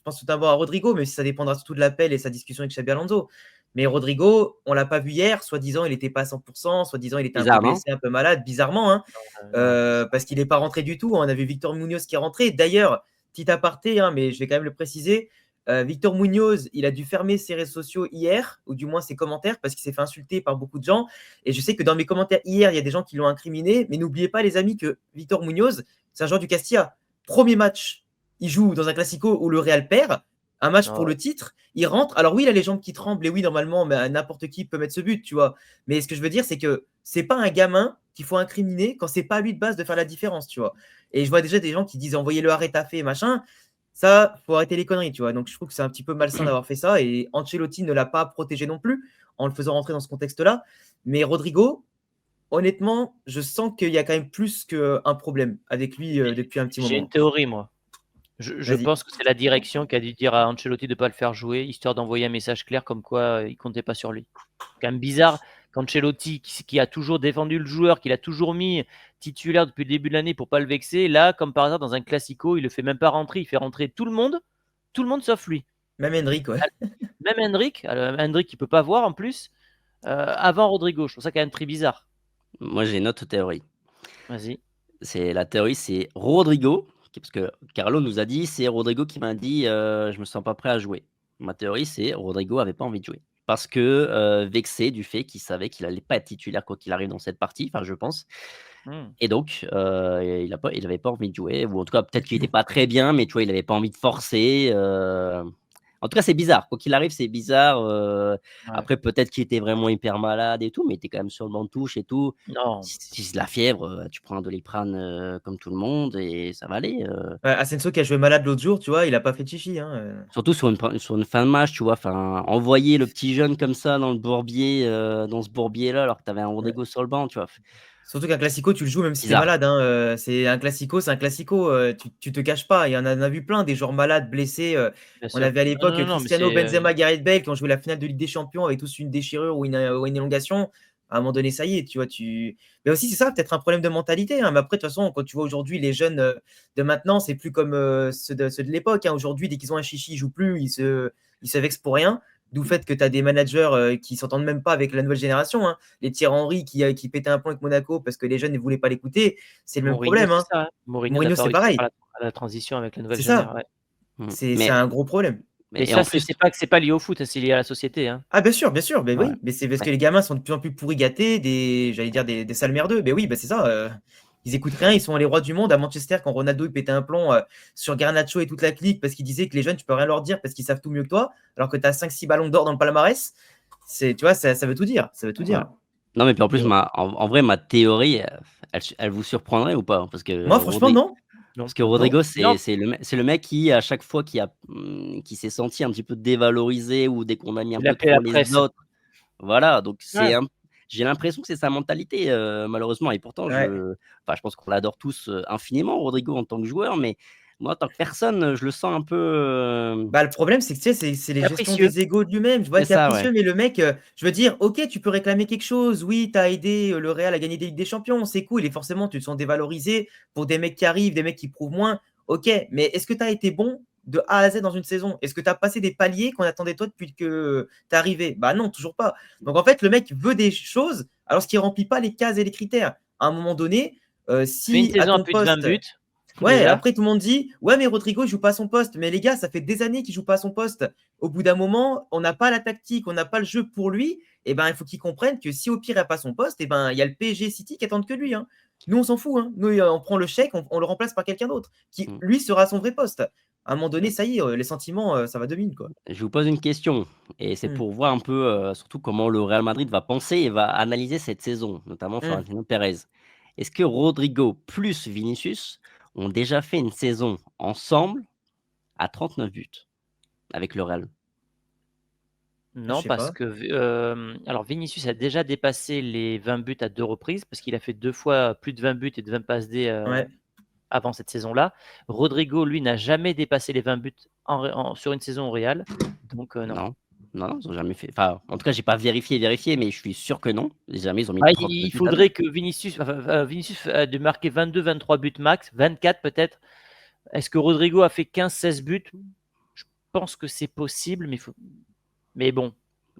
pense tout d'abord à Rodrigo, mais ça dépendra surtout de l'appel et sa discussion avec Xabi Alonso. Mais Rodrigo, on l'a pas vu hier, soi-disant il n'était pas à 100%, soi-disant il était un peu Bizarre, non? blessé, un peu malade, bizarrement, hein. Non. Parce qu'il n'est pas rentré du tout. On a vu Victor Munoz qui est rentré. D'ailleurs, petit aparté, hein, mais je vais quand même le préciser, Victor Munoz, il a dû fermer ses réseaux sociaux hier, ou du moins ses commentaires, parce qu'il s'est fait insulter par beaucoup de gens. Et je sais que dans mes commentaires hier, il y a des gens qui l'ont incriminé. Mais n'oubliez pas, les amis, que Victor Munoz, c'est un joueur du Castilla. Premier match, il joue dans un Classico où le Real perd. Un match pour Ouais. le titre, il rentre. Alors oui, il a les jambes qui tremblent, et oui, normalement, mais n'importe qui peut mettre ce but, tu vois. Mais ce que je veux dire, c'est que c'est pas un gamin qu'il faut incriminer quand c'est pas à lui de base de faire la différence, tu vois. Et je vois déjà des gens qui disent envoyez-le à Retafe et machin. Ça, faut arrêter les conneries, tu vois. Donc je trouve que c'est un petit peu malsain d'avoir fait ça. Et Ancelotti ne l'a pas protégé non plus en le faisant rentrer dans ce contexte-là. Mais Rodrigo, honnêtement, je sens qu'il y a quand même plus qu'un problème avec lui depuis un petit J'ai une moment. théorie, moi. Je Vas-y. pense que c'est la direction qui a dû dire à Ancelotti de ne pas le faire jouer, histoire d'envoyer un message clair comme quoi il comptait pas sur lui. Quand même bizarre qu'Ancelotti, qui a toujours défendu le joueur, qu'il a toujours mis titulaire depuis le début de l'année pour pas le vexer, là, comme par hasard, dans un classico, il le fait même pas rentrer, il fait rentrer tout le monde sauf lui. Même Henrik, ouais. Même Hendrick qui peut pas voir en plus, avant Rodrigo. Je trouve ça quand même très bizarre. Moi, j'ai une autre théorie. Vas-y. La théorie, c'est Rodrigo, parce que Carlo nous a dit, c'est Rodrigo qui m'a dit, je me sens pas prêt à jouer. Ma théorie, c'est Rodrigo avait pas envie de jouer. Parce que vexé du fait qu'il savait qu'il allait pas être titulaire quoi qu'il arrive dans cette partie, enfin je pense. Hmm. Et donc, il avait pas envie de jouer, ou en tout cas peut-être qu'il était pas très bien, mais tu vois, il avait pas envie de forcer. En tout cas, c'est bizarre. Quoi qu'il arrive, c'est bizarre. Ouais. Après, peut-être qu'il était vraiment hyper malade et tout, mais il était quand même sur le banc de touche et tout. Non. Si c'est de la fièvre, tu prends un Doliprane, comme tout le monde et ça va aller, Ouais, Asensio qui a joué malade l'autre jour, tu vois, il a pas fait de chichi, hein. surtout sur une fin de match, tu vois? Enfin, envoyer le petit jeune comme ça dans le bourbier, dans ce bourbier-là, alors que tu avais un Ouais. Rodrigo sur le banc, tu vois? Surtout qu'un classico, tu le joues même si tu es Bizarre. malade, hein, c'est un classico, c'est un classico, tu te caches pas. Il y en a vu plein des joueurs malades, blessés, Bien on sûr. avait à Non, non, l'époque non, non, mais Cristiano, c'est. Benzema, Gareth Bale qui ont joué la finale de Ligue des Champions avec tous une déchirure ou une élongation. À un moment donné, ça y est, tu vois? Mais aussi, c'est ça, peut-être un problème de mentalité, hein, mais après, de toute façon, quand tu vois aujourd'hui les jeunes, de maintenant, c'est plus comme, ceux de l'époque, hein. Aujourd'hui, dès qu'ils ont un chichi, ils jouent plus, ils se vexent pour rien. D'où le fait que tu as des managers, qui s'entendent même pas avec la nouvelle génération, hein. Les Thierry Henry qui pétaient un plomb avec Monaco parce que les jeunes ne voulaient pas l'écouter, c'est le même Mourinho, problème, c'est hein. ça, hein. Mourinho n'a Mourinho, pas c'est réussi à pareil. faire la transition avec la nouvelle C'est ça. génération. Ouais. Mmh. C'est Mais un gros problème. Et ça, c'est pas lié au foot, c'est lié à la société. Hein. Ah, bien sûr, mais Ouais. oui, mais c'est parce que les gamins sont de plus en plus pourri gâtés, j'allais dire des sales merdeux. Mais oui, c'est ça. Ils écoutent rien, ils sont les rois du monde. À Manchester, quand Ronaldo il pétait un plomb sur Garnacho et toute la clique parce qu'il disait que les jeunes, tu peux rien leur dire parce qu'ils savent tout mieux que toi, alors que tu as 5-6 ballons d'or dans le palmarès. Tu vois, ça veut tout dire. Ça veut tout dire. Non, mais puis en plus, Et en vrai, ma théorie, elle vous surprendrait ou pas? Parce que moi, franchement, non. Parce que Rodrigo, Non. c'est le mec qui, à chaque fois, qui s'est senti un petit peu dévalorisé ou dès qu'on a mis un Il peu appelait trop la les presse. autres. Voilà, donc Ouais. j'ai l'impression que c'est sa mentalité, malheureusement. Et pourtant, Ouais. je pense qu'on l'adore tous infiniment, Rodrigo, en tant que joueur, mais moi, en tant que personne, je le sens un peu. Le problème, c'est que tu sais, c'est les gestions Capricieux. des égos de lui-même. Je vois C'est ça, capricieux, ouais. mais le mec, je veux dire, ok, tu peux réclamer quelque chose. Oui, tu as aidé le Real à gagner des Ligues des Champions, c'est cool. Et forcément, tu te sens dévalorisé pour des mecs qui arrivent, des mecs qui prouvent moins. Ok, mais est-ce que tu as été bon de A à Z dans une saison? Est-ce que tu as passé des paliers qu'on attendait toi depuis que tu es arrivé? Bah non, toujours pas. Donc en fait, le mec veut des choses alors qu'il remplit pas les cases et les critères. À un moment donné, Fait une si à saison à ton plus de 20 poste. buts. Ouais, Déjà. après tout le monde dit ouais, mais Rodrigo il joue pas à son poste. Mais les gars, ça fait des années qu'il joue pas à son poste. Au bout d'un moment, on n'a pas la tactique, on n'a pas le jeu pour lui. Et ben, il faut qu'il comprenne que si au pire il n'a pas son poste, et ben il y a le PSG City qui attendent que lui. Hein. Nous, on s'en fout. Hein. Nous, on prend le chèque, on le remplace par quelqu'un d'autre qui Mm. lui sera son vrai poste. À un moment donné, ça y est, les sentiments, ça va de mine quoi. Je vous pose une question, et c'est Hmm. pour voir un peu, surtout comment le Real Madrid va penser et va analyser cette saison, notamment Hmm. Florentino Pérez. Est-ce que Rodrigo plus Vinicius ont déjà fait une saison ensemble à 39 buts avec le Real? Je Non, sais parce pas. que alors Vinicius a déjà dépassé les 20 buts à 2 reprises, parce qu'il a fait 2 fois plus de 20 buts et de 20 passes D Ouais. avant cette saison-là. Rodrigo, lui, n'a jamais dépassé les 20 buts sur une saison au Real. Donc non. Non, non, ils ont jamais fait. Enfin, en tout cas, j'ai pas vérifié, mais je suis sûr que non. Jamais ils ont mis Ah, 39 il buts à deux. faudrait que Vinicius a dû marquer 22-23 buts max, 24 peut-être. Est-ce que Rodrigo a fait 15-16 buts? Je pense que c'est possible, mais bon,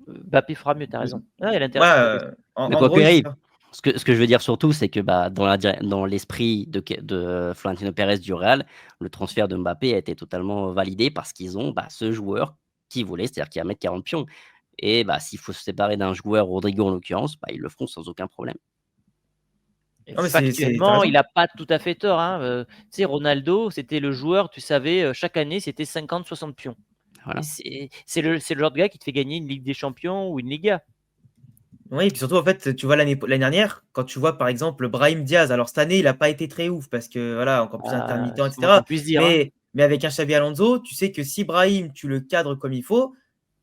Mbappé fera mieux, tu as raison. Ah, il est Ouais, intéressant ta question. Mais en quoi gros, qu'il arrive, ce que je veux dire surtout, c'est que dans l'esprit de Florentino Pérez du Real, le transfert de Mbappé a été totalement validé parce qu'ils ont ce joueur qu'ils voulaient, c'est-à-dire qui va mettre 40 pions. Et s'il faut se séparer d'un joueur, Rodrigo en l'occurrence, ils le feront sans aucun problème. Et non, mais t'as factuellement, il raison. n'a pas tout à fait tort. Hein. Tu sais, Ronaldo, c'était le joueur, tu savais, chaque année, c'était 50-60 pions. Et Voilà. c'est le genre de gars qui te fait gagner une Ligue des Champions ou une Liga. Oui, et puis surtout, en fait, tu vois, l'année dernière, quand tu vois, par exemple, Brahim Diaz, alors cette année, il n'a pas été très ouf parce que, voilà, encore plus intermittent, C'est le moins qu'on etc. puisse dire. Hein. Mais avec un Xabi Alonso, tu sais que si Brahim, tu le cadres comme il faut,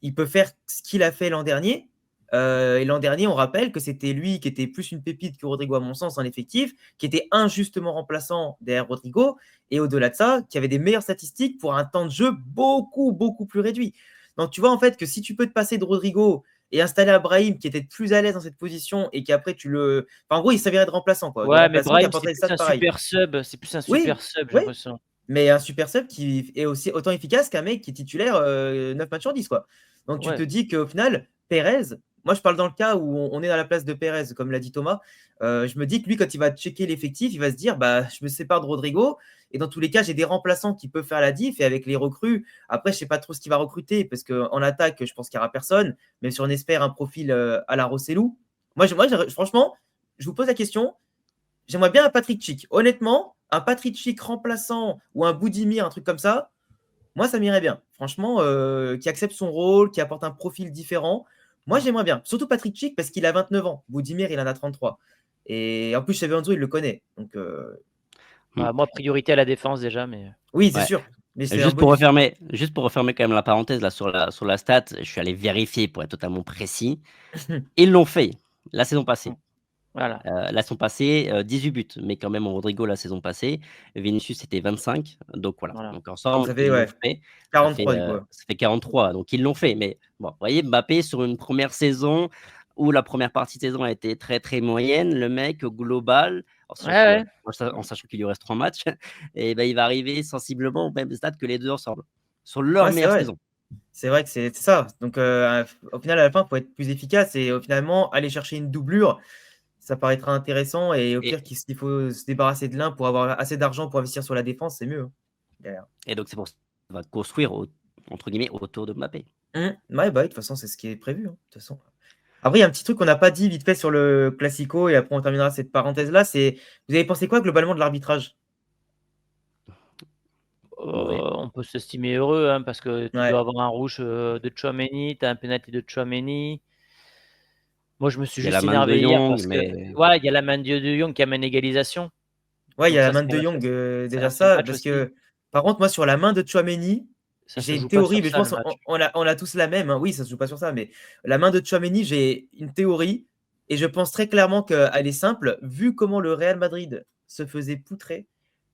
il peut faire ce qu'il a fait l'an dernier. Et l'an dernier, on rappelle que c'était lui qui était plus une pépite que Rodrigo, à mon sens, en effectif, qui était injustement remplaçant derrière Rodrigo, et au-delà de ça, qui avait des meilleures statistiques pour un temps de jeu beaucoup, beaucoup plus réduit. Donc, tu vois, en fait, que si tu peux te passer de Rodrigo et installer Brahim qui était plus à l'aise dans cette position et qu'après tu le. Enfin, en gros, il s'avérait de remplaçant, quoi. De Ouais, mais remplaçant qui Brahim, c'est apportait des plus stats un pareils. super sub. C'est plus un Oui, super sub, j'ai oui, l'impression. mais un super sub qui est aussi autant efficace qu'un mec qui est titulaire 9 matchs sur 10, quoi. Donc tu te Ouais. dis qu'au final, Pérez, moi je parle dans le cas où on est dans la place de Pérez, comme l'a dit Thomas, je me dis que lui, quand il va checker l'effectif, il va se dire, bah, je me sépare de Rodrigo, et dans tous les cas, j'ai des remplaçants qui peuvent faire la diff, et avec les recrues, après, je sais pas trop ce qu'il va recruter, parce qu'en attaque, je pense qu'il n'y aura personne, même si on espère un profil à la Rossellou. Franchement, je vous pose la question, j'aimerais bien un Patrick Schick. Honnêtement, un Patrick Schick remplaçant ou un Boudimir, un truc comme ça, moi, ça m'irait bien. Franchement, qui accepte son rôle, qui apporte un profil différent. Moi, j'aimerais bien. Surtout Patrick Schick parce qu'il a 29 ans. Boudimir, il en a 33. Et en plus, Xabi Alonso, il le connaît. Donc, Hmm. Moi, priorité à la défense déjà, mais. oui, c'est Ouais. sûr. Mais c'est un Juste pour bonus. refermer quand même la parenthèse là sur la stat, je suis allé vérifier pour être totalement précis. Ils l'ont fait la saison passée. Voilà. La saison passée, 18 buts, mais quand même Rodrigo la saison passée. Vinicius c'était 25, donc voilà. Voilà. Donc Donc, ensemble, ça fait ils l'ont ouais, fait. 43 du coup. Ouais. Ça fait 43, donc ils l'ont fait. Mais bon, vous voyez, Mbappé sur une première saison où la première partie de saison a été très très moyenne, le mec au global, Ouais, ouais. en sachant qu'il lui reste 3 matchs, et il va arriver sensiblement au même stade que les deux ensemble, sur leur Ouais, c'est meilleure vrai. saison. C'est vrai que c'est ça. Donc, au final, à la fin, il faut être plus efficace et finalement, aller chercher une doublure, ça paraîtra intéressant. Et au Et, pire, s'il faut se débarrasser de l'un pour avoir assez d'argent pour investir sur la défense, c'est mieux. Hein, derrière. et donc c'est pour ça qu'on va construire entre guillemets, autour de Mbappé. Ouais, bah, de toute façon, c'est ce qui est prévu. De toute façon. Après, il y a un petit truc qu'on n'a pas dit vite fait sur le Classico, et après on terminera cette parenthèse-là. C'est, vous avez pensé quoi globalement de l'arbitrage? On peut s'estimer heureux, hein, parce que tu Ouais. dois avoir un rouge de Tchouaméni, tu as un penalty de Tchouaméni. Moi, je me suis Il y a juste la main de énervé hier Jong, parce que, mais ouais, il y a la main de Jong qui amène égalisation. Ouais, il y Donc a la ça, main de De Jong, ça déjà reste le ça, match parce aussi. que par contre, moi, sur la main de Tchouaméni, Ça se j'ai une joue pas théorie, sur mais je ça, le pense match. on a tous la même. Oui, ça se joue pas sur ça, mais la main de Tchouaméni, j'ai une théorie, et je pense très clairement qu'elle est simple. Vu comment le Real Madrid se faisait poutrer,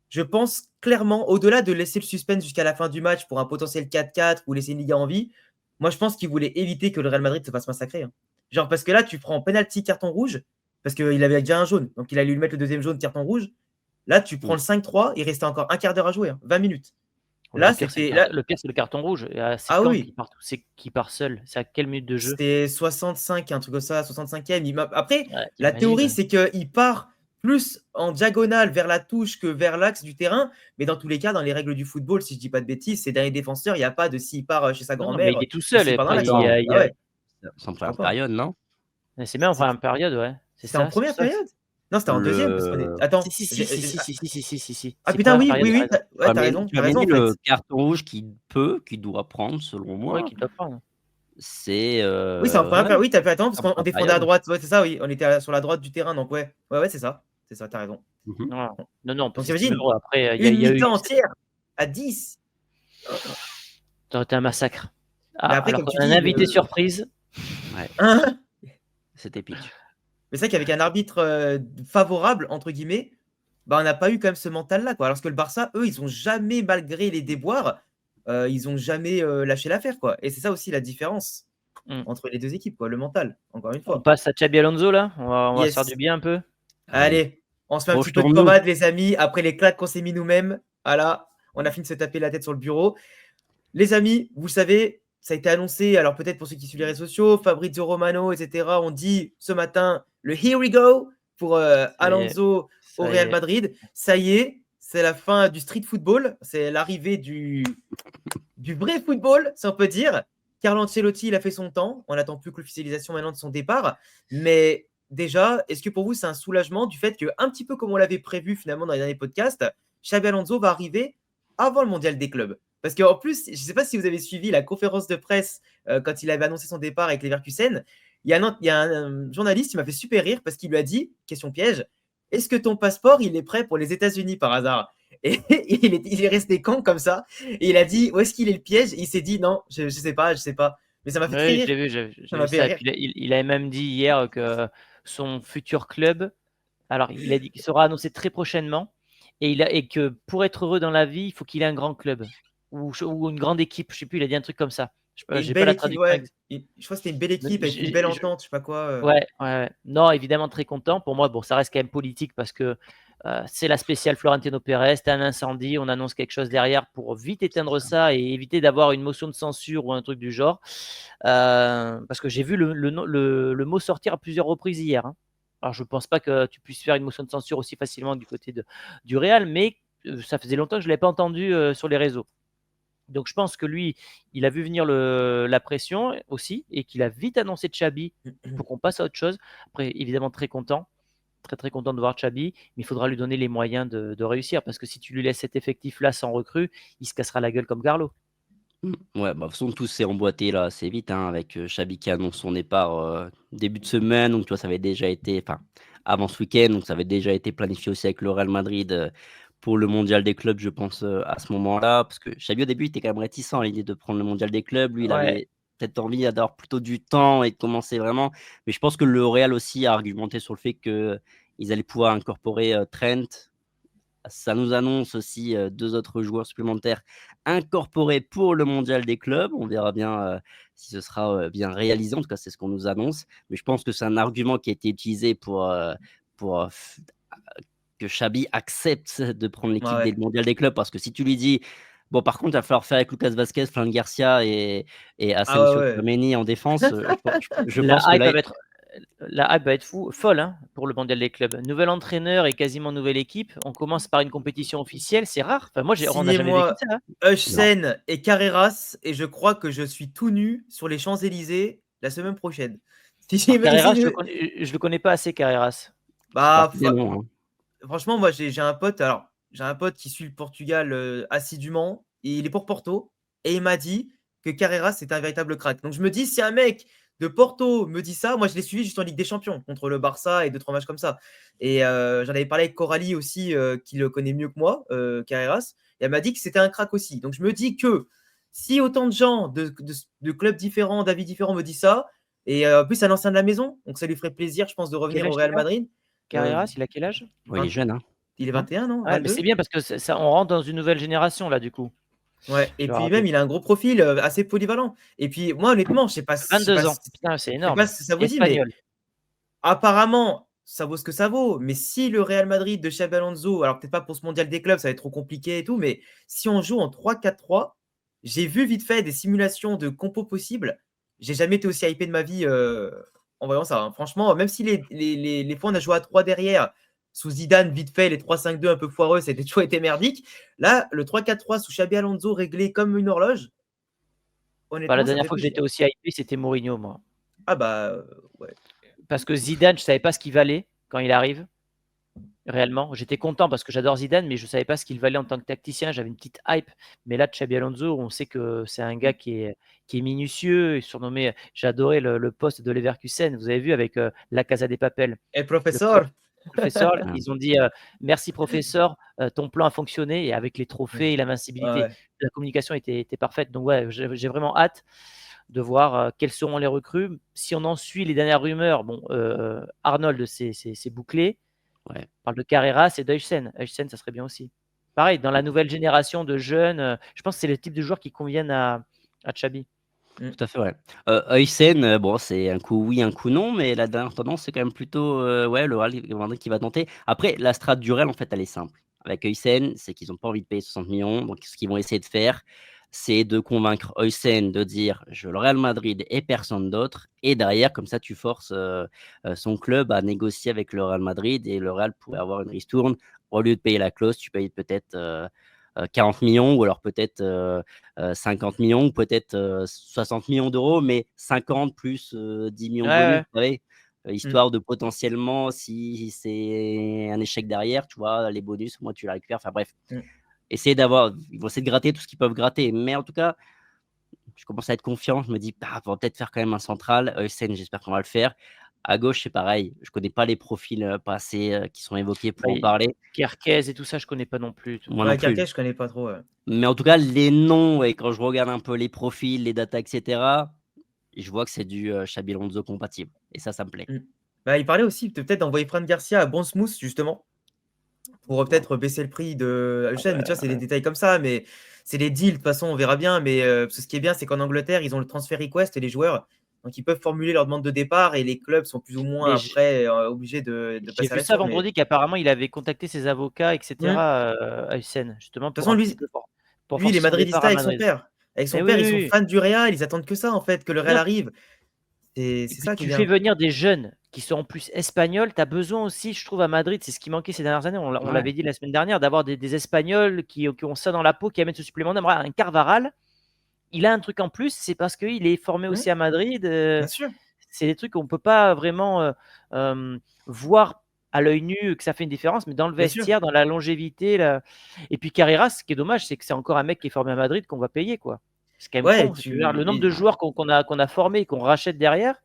je pense clairement, au-delà de laisser le suspense jusqu'à la fin du match pour un potentiel 4-4 ou laisser une Liga en vie, moi je pense qu'il voulait éviter que le Real Madrid se fasse massacrer. Genre, parce que là, tu prends penalty, carton rouge, parce qu'il avait déjà un jaune, donc il allait lui mettre le deuxième jaune, carton rouge. Là, tu prends le 5-3, il restait encore un quart d'heure à jouer, 20 minutes. Le Là, pire, c'est c'était. Là... le carton rouge. C'est Ah quand oui, qui part seul? C'est à quelle minute de jeu? c'était 65, un truc comme ça, 65e. Après, Ouais, la théorie, t'imagines? c'est qu'il part plus en diagonale vers la touche que vers l'axe du terrain. Mais dans tous les cas, dans les règles du football, si je dis pas de bêtises, c'est dernier défenseur, il n'y a pas de s'il part chez sa Non, non, mais il grand-mère est tout ou seul. Et s'il part dans après, l'axe. attends, il y Ah a... ouais, c'est en je crois première pas. période, non? C'est même en première période, ouais. C'est C'était en ça, c'est pour première ça. période? Non, c'était en deuxième, parce qu'on est. Le Attends. Si. Ah C'est putain, première oui, période. oui, oui, ouais, Tu t'as as raison mis en fait. le carton rouge qu'il doit prendre, selon Ouais, moi, qu'il doit prendre. c'est Oui, c'est en première ouais, période. Oui, t'as fait attends, parce en qu'on première défendait à période. droite. Ouais, c'est ça, oui. On était sur la droite du terrain, donc ouais. Ouais, c'est ça. C'est ça, t'as raison. Mhm. Non, on peut Donc s'estimer t'imagines, heureux. Après, une il y a eu. mi-temps entière à 10. Ça aurait été un massacre. Mais Ah, après, alors comme qu'on tu a un dis, invité surprise. Ouais, hein, c'était pitch. mais c'est vrai qu'avec un arbitre favorable, entre guillemets, bah, on n'a pas eu quand même ce mental-là, quoi. Alors que le Barça, eux, ils ont jamais, malgré les déboires, ils ont jamais lâché l'affaire, quoi. Et c'est ça aussi la différence Mm. entre les deux équipes, quoi. Le mental, encore une On fois. passe à Xabi Alonso, là. On va se faire du Yes. bien un peu. Allez, on se met un petit peu de Retourne-nous. pommade, les amis, après les claques qu'on s'est mis nous-mêmes. Voilà, on a fini de se taper la tête sur le bureau. Les amis, vous savez, ça a été annoncé, alors peut-être pour ceux qui suivent les réseaux sociaux, Fabrizio Romano, etc., on dit ce matin le Here we go pour Alonso au Ça y Real est. Madrid. Ça y est, c'est la fin du street football, c'est l'arrivée du vrai football, si on peut dire. Carlo Ancelotti, il a fait son temps. On n'attend plus que l'officialisation maintenant de son départ. Mais déjà, est-ce que pour vous, c'est un soulagement du fait que, un petit peu comme on l'avait prévu finalement dans les derniers podcasts, Xabi Alonso va arriver avant le mondial des clubs? Parce qu'en plus, je ne sais pas si vous avez suivi la conférence de presse quand il avait annoncé son départ avec Leverkusen. Il y a un journaliste qui m'a fait super rire parce qu'il lui a dit, question piège, est-ce que ton passeport, il est prêt pour les États-Unis par hasard? Et il est resté con comme ça. Et il a dit, où est-ce qu'il est le piège? Et il s'est dit, non, je sais pas. Mais ça m'a fait très Oui, je rire. l'ai vu, Ça j'ai m'a vu fait ça. Et rire. puis, il avait même dit hier que son futur club, alors il a dit qu'il sera annoncé très prochainement, et que pour être heureux dans la vie, il faut qu'il ait un grand club ou une grande équipe. Je sais plus, il a dit un truc comme ça. Et une J'ai pas belle la équipe, traduction ouais. exacte. Je crois que c'était une belle équipe avec une belle entente, je sais pas quoi. Ouais. Non, évidemment très content. Pour moi, bon, ça reste quand même politique parce que c'est la spéciale Florentino Pérez, c'est un incendie, on annonce quelque chose derrière pour vite éteindre ça et éviter d'avoir une motion de censure ou un truc du genre. Parce que j'ai vu le mot sortir à plusieurs reprises hier. Hein. Alors, je ne pense pas que tu puisses faire une motion de censure aussi facilement du côté du Real, mais ça faisait longtemps que je ne l'avais pas entendu sur les réseaux. Donc, je pense que lui, il a vu venir la pression aussi et qu'il a vite annoncé Xabi pour qu'on passe à autre chose. Après, évidemment, très content de voir Xabi, mais il faudra lui donner les moyens de réussir parce que si tu lui laisses cet effectif-là sans recrue, il se cassera la gueule comme Carlo. Ouais, bah, de toute façon, tout s'est emboîté là assez vite, hein, avec Xabi qui annonce son départ début de semaine. Donc, tu vois, ça avait déjà été, enfin, avant ce week-end, donc ça avait déjà été planifié aussi avec le Real Madrid pour le mondial des clubs, je pense, à ce moment-là. Parce que Xabi, au début, il était quand même réticent à l'idée de prendre le mondial des clubs. Lui, il Ouais, avait peut-être envie d'avoir plutôt du temps et de commencer vraiment. Mais je pense que le Real aussi a argumenté sur le fait qu'ils allaient pouvoir incorporer Trent. Ça nous annonce aussi 2 autres joueurs supplémentaires incorporés pour le mondial des clubs. On verra bien si ce sera bien réalisé. En tout cas, c'est ce qu'on nous annonce. Mais je pense que c'est un argument qui a été utilisé pour que Xabi accepte de prendre l'équipe Ouais. des mondial des clubs. Parce que si tu lui dis, bon, par contre, il va falloir faire avec Lucas Vazquez, Fran Garcia et Ah Asensio ouais. Tchouaméni en défense, je la pense que hype là, va être la hype va être folle hein, pour le mondial des clubs. Nouvel entraîneur et quasiment nouvelle équipe. On commence par une compétition officielle, c'est rare. Enfin, moi, on n'a jamais vécu Signez-moi ça. Hein. Hutchinson et Carreras et je crois que je suis tout nu sur les Champs-Élysées la semaine prochaine. Alors, Carreras, je le connais pas assez, Carreras. Bah, Des noms, hein. franchement, moi j'ai un pote. Alors, j'ai un pote qui suit le Portugal assidûment. Et il est pour Porto et il m'a dit que Carreras c'est un véritable crack. Donc je me dis, si un mec de Porto me dit ça, moi je l'ai suivi juste en Ligue des Champions contre le Barça et 2-3 matchs comme ça. Et j'en avais parlé avec Coralie aussi, qui le connaît mieux que moi, Carreras. Et elle m'a dit que c'était un crack aussi. Donc je me dis que si autant de gens de clubs différents, d'avis différents me disent ça, et en plus c'est un ancien de la maison, donc ça lui ferait plaisir, je pense, de revenir Quel au âge Real il a Madrid. Carreras, il a quel âge Ouais, il est jeune, hein. Il est Non 21, non? Ouais, mais 22? c'est bien parce que ça, on rentre dans une nouvelle génération là, du coup. Ouais, et Je puis rappelle. même, il a un gros profil assez polyvalent. Et puis moi, honnêtement, je sais pas, 22 ans. Putain, c'est je sais énorme. pas si ça vous dit, mais Espagnol. apparemment, ça vaut ce que ça vaut. Mais si le Real Madrid de Xabi Alonso, alors peut-être pas pour ce mondial des clubs, ça va être trop compliqué et tout, mais si on joue en 3-4-3, j'ai vu vite fait des simulations de compos possibles. J'ai jamais été aussi hypé de ma vie en voyant ça. Hein. Franchement, même si les fois on a joué à 3 derrière, sous Zidane, vite fait, les 3-5-2 un peu foireux, ça a toujours été merdique. Là, le 3-4-3 sous Xabi Alonso réglé comme une horloge, Bah, la honnêtement, ça me dernière fait fois que plaisir. j'étais aussi hypé, c'était Mourinho, moi. Ah bah, ouais. Parce que Zidane, je savais pas ce qu'il valait quand il arrive. Réellement, j'étais content parce que j'adore Zidane, mais je savais pas ce qu'il valait en tant que tacticien. J'avais une petite hype. Mais là, Xabi Alonso, on sait que c'est un gars qui est minutieux, surnommé. J'ai adoré le poste de Leverkusen. Vous avez vu avec la Casa des Papel. Et Le professeur, professeur, Ah. ils ont dit merci professeur, ton plan a fonctionné et avec les trophées et l'invincibilité, ouais. la communication était parfaite. Donc ouais, j'ai vraiment hâte de voir quels seront les recrues. Si on en suit les dernières rumeurs, bon, Arnold, c'est bouclé. Ouais. On parle de Carreras et d'Huysen. Huysen, ça serait bien aussi. Pareil, dans la nouvelle génération de jeunes, je pense que c'est le type de joueurs qui conviennent à Xabi. Tout à fait, ouais. Huysen, bon, c'est un coup oui, un coup non, mais la dernière tendance, c'est quand même plutôt ouais, le Real Madrid qui va tenter. Après, la strat du Real, en fait, elle est simple. Avec Huysen, c'est qu'ils n'ont pas envie de payer 60 millions. Donc, ce qu'ils vont essayer de faire, c'est de convaincre Huysen de dire je le Real Madrid et personne d'autre. Et derrière, comme ça, tu forces son club à négocier avec le Real Madrid et le Real pourrait avoir une ristourne. Au lieu de payer la clause, tu payes peut-être 40 millions ou alors peut-être 50 millions ou peut-être 60 millions d'euros, mais 50 plus 10 millions de Ouais, bonus, ouais. vous savez, histoire de potentiellement, si c'est un échec derrière, tu vois, les bonus, moi tu la récupères. Enfin bref, ils vont essayer de gratter tout ce qu'ils peuvent gratter. Mais en tout cas, je commence à être confiant. Je me dis, on va peut-être faire quand même un central. Heusen, j'espère qu'on va le faire. À gauche, c'est pareil. Je ne connais pas les profils passés qui sont évoqués pour en parler. Kerkez et tout ça, je connais pas non plus. Moi non Ouais, plus. Kerkez, je connais pas trop. Mais en tout cas, les noms, et quand je regarde un peu les profils, les datas, etc., je vois que c'est du Xabi Alonso compatible. Et ça me plaît. Bah, il parlait aussi peut-être d'envoyer Fran Garcia à Bournemouth, justement, pour peut-être baisser le prix de Heusen. Mais tu vois, c'est des détails comme ça, mais c'est des deals. De toute façon, on verra bien. Mais parce que ce qui est bien, c'est qu'en Angleterre, ils ont le transfer request et les joueurs. Donc, ils peuvent formuler leur demande de départ et les clubs sont plus ou moins Mais après obligés de j'ai passer à vu ça l'action. Mais de vendredi qu'apparemment il avait contacté ses avocats, etc. Heusen, justement toute pour façon, un petit peu pour lui, il est forcer son départ madridista à avec son Madrid. père. Avec son Mais père, oui, ils sont oui. fans du Real. Ils attendent que ça, en fait, que le Real Non. arrive. C'est Et puis ça qui est tu bien. fais venir des jeunes qui sont en plus espagnols. Tu as besoin aussi, je trouve, à Madrid, c'est ce qui manquait ces dernières années. On l'avait dit la semaine dernière, d'avoir des Espagnols qui ont ça dans la peau, qui amènent ce supplément d'âme. Un Carvaral, il a un truc en plus, c'est parce qu'il est formé aussi à Madrid. Bien sûr. C'est des trucs qu'on ne peut pas vraiment voir à l'œil nu que ça fait une différence, mais dans le Bien sûr. vestiaire, dans la longévité. Et puis Carreras, ce qui est dommage, c'est que c'est encore un mec qui est formé à Madrid qu'on va payer, quoi. C'est quand même Ouais, con. Je veux dire, le nombre de joueurs qu'on a formés et qu'on rachète derrière.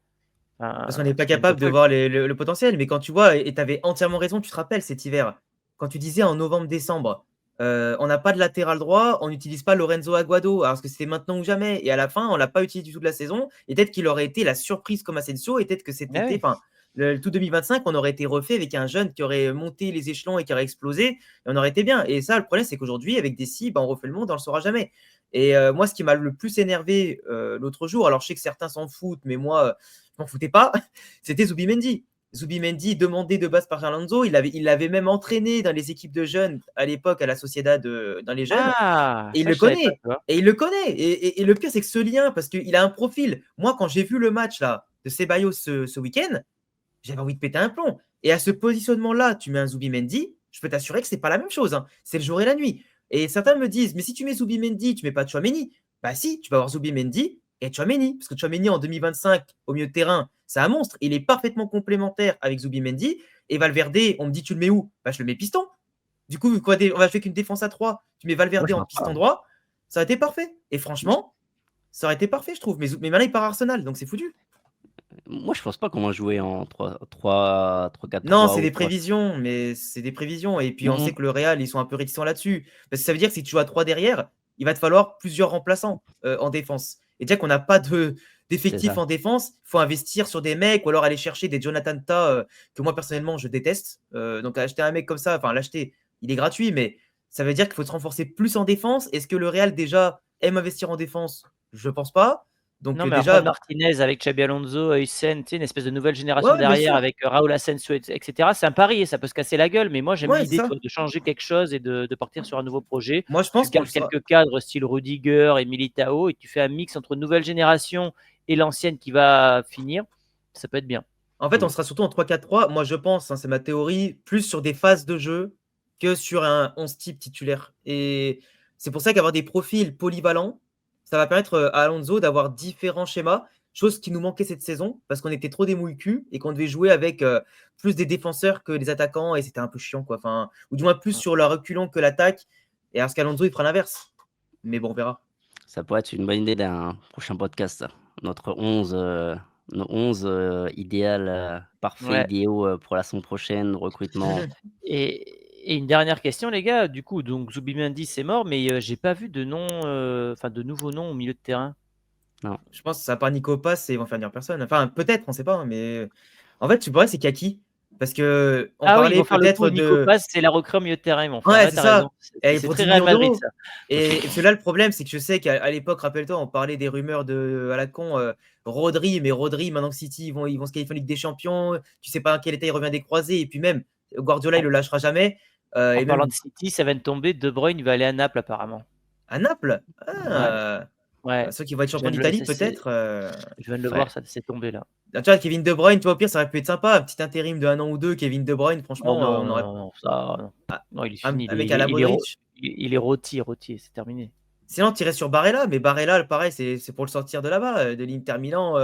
parce qu'on n'est pas C'est quand même capable de folle. voir le potentiel. Mais quand tu vois, et tu avais entièrement raison, tu te rappelles cet hiver, quand tu disais en novembre-décembre, on n'a pas de latéral droit, on n'utilise pas Lorenzo Aguado, alors que c'était maintenant ou jamais. Et à la fin, on l'a pas utilisé du tout de la saison. Et peut-être qu'il aurait été la surprise comme Asensio, et peut-être que cet Ah été, oui. enfin, le tout 2025, on aurait été refait avec un jeune qui aurait monté les échelons et qui aurait explosé, et on aurait été bien. Et ça, le problème, c'est qu'aujourd'hui, avec des cibles, on refait le monde, on le saura jamais. Et moi, ce qui m'a le plus énervé l'autre jour, alors je sais que certains s'en foutent, mais moi, je m'en foutais pas, c'était Zubimendi. Zubimendi, demandé de base par Alonso, il l'avait même entraîné dans les équipes de jeunes à l'époque à la Sociedad dans les jeunes. Ah, Et il ça, le je savais pas, connaît. tu vois. Et il le connaît. Et le pire, c'est que ce lien, parce qu'il a un profil. Moi, quand j'ai vu le match là de Ceballos ce week-end, j'avais envie de péter un plomb. Et à ce positionnement-là, tu mets un Zubimendi, je peux t'assurer que c'est pas la même chose, hein. C'est le jour et la nuit. Et certains me disent, mais si tu mets Zubimendi, tu mets pas Tchouaméni. Bah si, tu vas avoir Zubimendi et Tchouaméni. Parce que Tchouaméni en 2025, au milieu de terrain, c'est un monstre. Il est parfaitement complémentaire avec Zubimendi. Et Valverde, on me dit, tu le mets où? Bah je le mets piston. Du coup, on va jouer qu'une défense à 3. Tu mets Valverde je en pense piston pas. droit, ça aurait été parfait. Et franchement, ça aurait été parfait, je trouve. Mais maintenant, il part à Arsenal, donc c'est foutu. Moi, je pense pas qu'on va jouer en 3-4-3 Non, c'est ou des 3. prévisions, mais c'est des prévisions. Et puis, on Mmh. sait que le Real, ils sont un peu réticents là-dessus. Parce que ça veut dire que si tu joues à 3 derrière, il va te falloir plusieurs remplaçants en défense. Et déjà qu'on n'a pas C'est d'effectif ça. en défense, il faut investir sur des mecs ou alors aller chercher des Jonathan Tah que moi, personnellement, je déteste. Donc, acheter un mec comme ça, enfin, l'acheter, il est gratuit, mais ça veut dire qu'il faut se renforcer plus en défense. Est-ce que le Real, déjà, aime investir en défense? Je pense pas. Donc, Non, mais déjà, Juan Martinez avec Xabi Alonso, Hysén, tu sais, une espèce de nouvelle ouais, génération ouais, bien derrière sûr. avec Raúl Asensio, etc. C'est un pari et ça peut se casser la gueule, mais moi j'aime Ouais, c'est l'idée, tu ça. vois, de changer quelque chose et de partir sur un nouveau projet. Moi, je Tu pense qu'on le gardes sera. quelques cadres style Rudiger et Militao et tu fais un mix entre nouvelle génération et l'ancienne qui va finir. Ça peut être bien. En fait, on Mmh. sera surtout en 3-4-3. Moi, je pense, hein, c'est ma théorie, plus sur des phases de jeu que sur un 11 type titulaire. Et c'est pour ça qu'avoir des profils polyvalents, ça va permettre à Alonso d'avoir différents schémas, chose qui nous manquait cette saison parce qu'on était trop des mouilles-culs et qu'on devait jouer avec plus des défenseurs que des attaquants et c'était un peu chiant, quoi. Enfin, ou du moins plus sur le reculant que l'attaque. Et alors qu'Alonso, il fera l'inverse. Mais bon, on verra. Ça pourrait être une bonne idée d'un prochain podcast, ça. Notre 11, nos 11 idéal, parfait, Ouais. idéaux, pour la saison prochaine, recrutement. Et une dernière question, les gars. Du coup, donc Zubimendi, c'est mort, mais j'ai pas vu de nom, enfin de nouveaux noms au milieu de terrain. Non. Je pense que ça part Nico Pass et ils vont faire venir personne. Enfin, peut-être, on sait pas, hein, mais en fait, tu pourrais, c'est Kaki. Parce que on Ah oui, ils parlait vont faire le peut-être coup Nico de. Paz, c'est la recrue au milieu de terrain, ils vont faire. Ouais, Ouais, c'est tu raison. ça. Et C'est pour très 10 Real millions Madrid, d'euros. ça. Et parce que là, le problème, c'est que je sais qu'à l'époque, rappelle-toi, on parlait des rumeurs de à la con Rodri, mais Rodri, maintenant que City, ils vont se qualifier en Ligue des Champions. Tu sais pas dans quel état il revient des croisés. Et puis même, Guardiola, il En le lâchera jamais. en Et parlant de même City, ça vient de tomber, De Bruyne va aller à Naples apparemment. à Naples. Ouais, Ah, ouais. ceux qui vont être Je champions viens de le d'Italie, ça c'est peut-être. je viens de le Ouais. voir, ça c'est tombé là. Ah, tu vois, Kevin De Bruyne, tu vois, au pire, ça aurait pu être sympa. Un petit intérim de 1 an ou 2, Kevin De Bruyne, Oh franchement, non, on aurait. non, non, ça non. Ah, Non, il est un, fini, un lui, mec à la Modric. il est rôti, c'est terminé. Sinon, tirer sur Barella, mais Barella, pareil, c'est pour le sortir de là-bas, de l'Inter Milan,